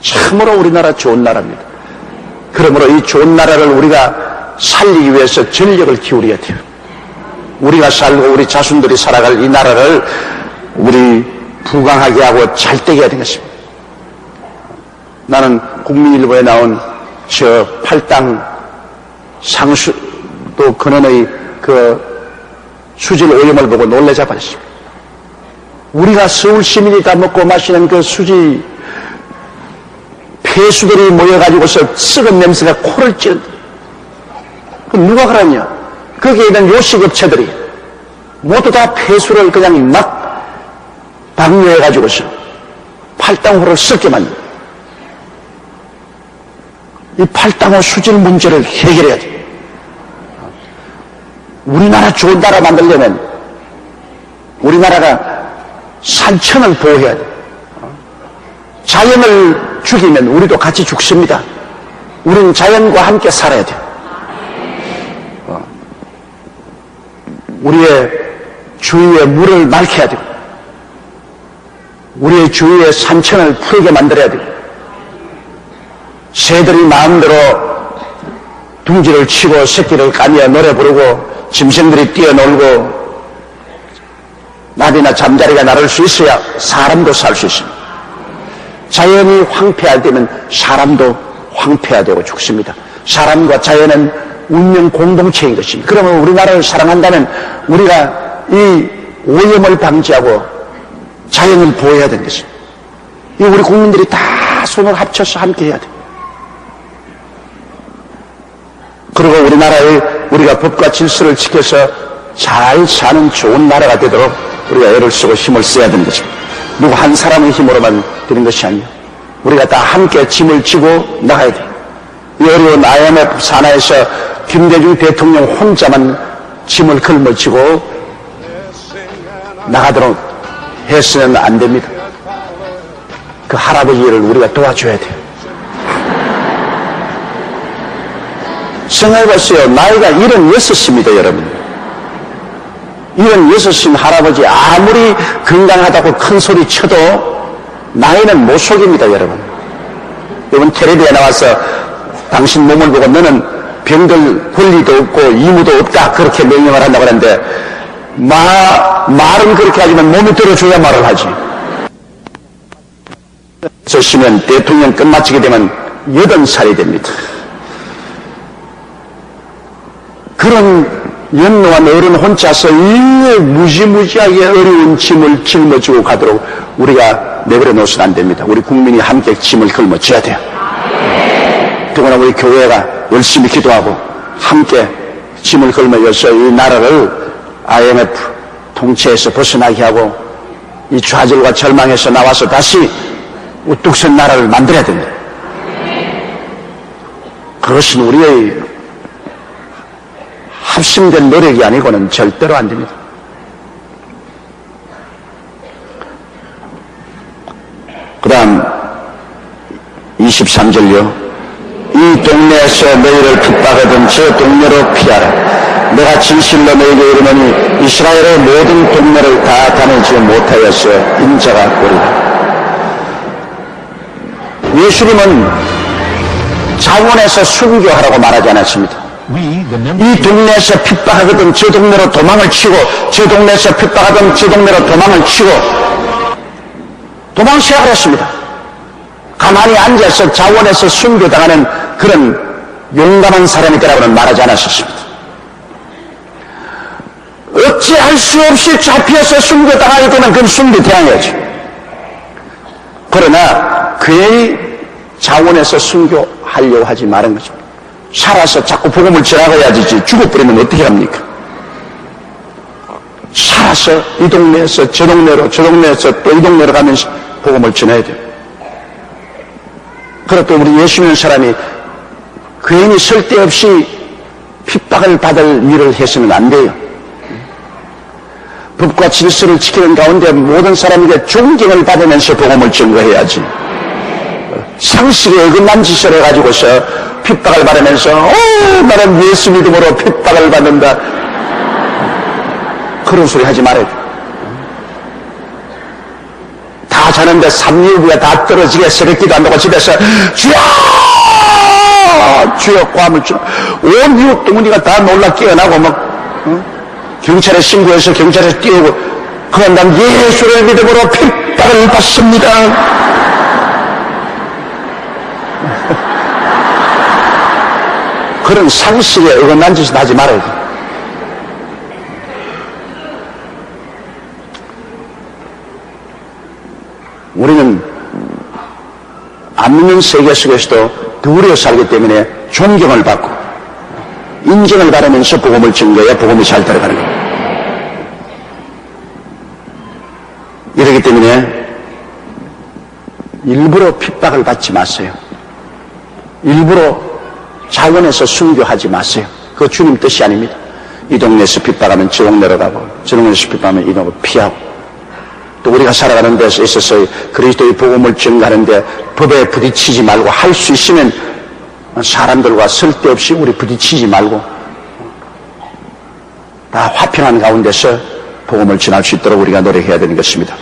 참으로 우리나라 좋은 나라입니다. 그러므로 이 좋은 나라를 우리가 살리기 위해서 전력을 기울여야 돼요. 우리가 살고 우리 자손들이 살아갈 이 나라를 우리 부강하게 하고 잘되게 해야 되겠습니다. 나는 국민일보에 나온 저 팔당 상수도 근원의 그 수질 오염을 보고 놀라자 버렸습니다. 우리가 서울 시민이 다 먹고 마시는 그 수지 폐수들이 모여가지고서 썩은 냄새가 코를 찌른다. 그 누가 그러냐? 거기에 있는 요식업체들이 모두 다 폐수를 그냥 막 방류해가지고서 팔당호를 썩게 만든다. 이 팔당호 수질 문제를 해결해야 돼. 우리나라 좋은 나라 만들려면 우리나라가 산천을 보호해야 돼. 자연을 죽이면 우리도 같이 죽습니다. 우리는 자연과 함께 살아야 돼. 우리의 주위에 물을 맑혀야 되고 우리의 주위에 산천을 푸르게 만들어야 되고 새들이 마음대로 둥지를 치고 새끼를 까며 노래 부르고 짐승들이 뛰어놀고 낮이나 잠자리가 나를 수 있어야 사람도 살 수 있습니다. 자연이 황폐할 때면 사람도 황폐해야 되고 죽습니다. 사람과 자연은 운명 공동체인 것입니다. 그러면 우리나라를 사랑한다면 우리가 이 오염을 방지하고 자연을 보호해야 되는 것입니다. 이 우리 국민들이 다 손을 합쳐서 함께 해야 돼요. 그리고 우리나라의 우리가 법과 질서를 지켜서 잘 사는 좋은 나라가 되도록 우리가 애를 쓰고 힘을 써야 되는 것입니다. 누구 한 사람의 힘으로만 되는 것이 아니에요. 우리가 다 함께 짐을 지고 나가야 돼요. 이 어려운 IMF 산하에서 김대중 대통령 혼자만 짐을 걸머쥐고 나가도록 해서는 안 됩니다. 그 할아버지를 우리가 도와줘야 돼요. 생각해보세요. 나이가 76입니다, 여러분. 76인 할아버지 아무리 건강하다고 큰 소리 쳐도 나이는 못 속입니다, 여러분. 여러분 텔레비에 나와서 당신 몸을 보고 너는 병들 권리도 없고 의무도 없다 그렇게 명령을 한다고 하는데 말은 그렇게 하지만 몸이 들어줘야 말을 하지. 쓰시면 대통령 끝마치게 되면 80살이 됩니다. 그런 연로한 어른 혼자서 이 무지무지하게 어려운 짐을 짊어지고 가도록 우리가 내버려 놓으면 안 됩니다. 우리 국민이 함께 짐을 걸머쥐어야 돼요. 더구나 우리 교회가 열심히 기도하고 함께 짐을 걸머쥐어서 이 나라를 IMF 통치에서 벗어나게 하고 이 좌절과 절망에서 나와서 다시 우뚝 선 나라를 만들어야 됩니다. 그것은 우리의 합심된 노력이 아니고는 절대로 안 됩니다. 그 다음 23절요. 이 동네에서 너희를 핍박하던 저 동네로 피하라. 내가 진실로 너에게 이르노니 이스라엘의 모든 동네를 다 다니지 못하여서 인자가 오리라. 예수님은 자원에서 순교하라고 말하지 않았습니다. 이 동네에서 핍박하거든 저 동네로 도망을 치고, 저 동네에서 핍박하던 저 동네로 도망을 치고 도망 시작을 했습니다. 가만히 앉아서 자원에서 순교당하는 그런 용감한 사람이 되라고는 말하지 않았습니다. 어찌할 수 없이 잡혀서 순교당하게 되면 그건 순교대항해야죠. 그러나 괜히 자원에서 순교하려고 하지 말은 거죠. 살아서 자꾸 복음을 전하고야 되지 죽어버리면 어떻게 합니까? 살아서 이 동네에서 저 동네로, 저 동네에서 또 이 동네로 가면서 복음을 전해야 돼요. 그리고 또 우리 예수 믿는 사람이 괜히 쓸데없이 핍박을 받을 일을 해서는 안 돼요. 법과 질서를 지키는 가운데 모든 사람에게 존경을 받으면서 복음을 전거해야지. 상식에 어긋난 짓을 해가지고서 핍박을 받으면서 나는 예수 믿음으로 핍박을 받는다. 그런 소리 하지 말아야 돼. 다 자는데 삼일부가 다 떨어지게 새벽기도 안 하고 집에서 주여! 주여! 고함을 쳐. 온 이웃 동문이가 다 놀라 깨어나고 경찰에 신고해서 경찰에 뛰어오고 그건 난 예수를 믿음으로 핍박을 받습니다. 그런 상식에 어긋난 짓을 하지 말아야 돼. 우리는 안 믿는 세계 속에서도 두려워 살기 때문에 존경을 받고 인정을 받으면서 복음을 증거해야 복음이 잘 들어가는 거예요. 이러기 때문에 일부러 핍박을 받지 마세요. 일부러 자원에서 순교하지 마세요. 그거 주님 뜻이 아닙니다. 이 동네에서 핍박하면 저 동네로 가고 저 동네에서 핍박하면 이 동네로 피하고 또 우리가 살아가는 데서 있어서 그리스도의 복음을 전가하는데 법에 부딪히지 말고 할 수 있으면 사람들과 쓸데없이 우리 부딪히지 말고 다 화평한 가운데서 복음을 전할 수 있도록 우리가 노력해야 되는 것입니다.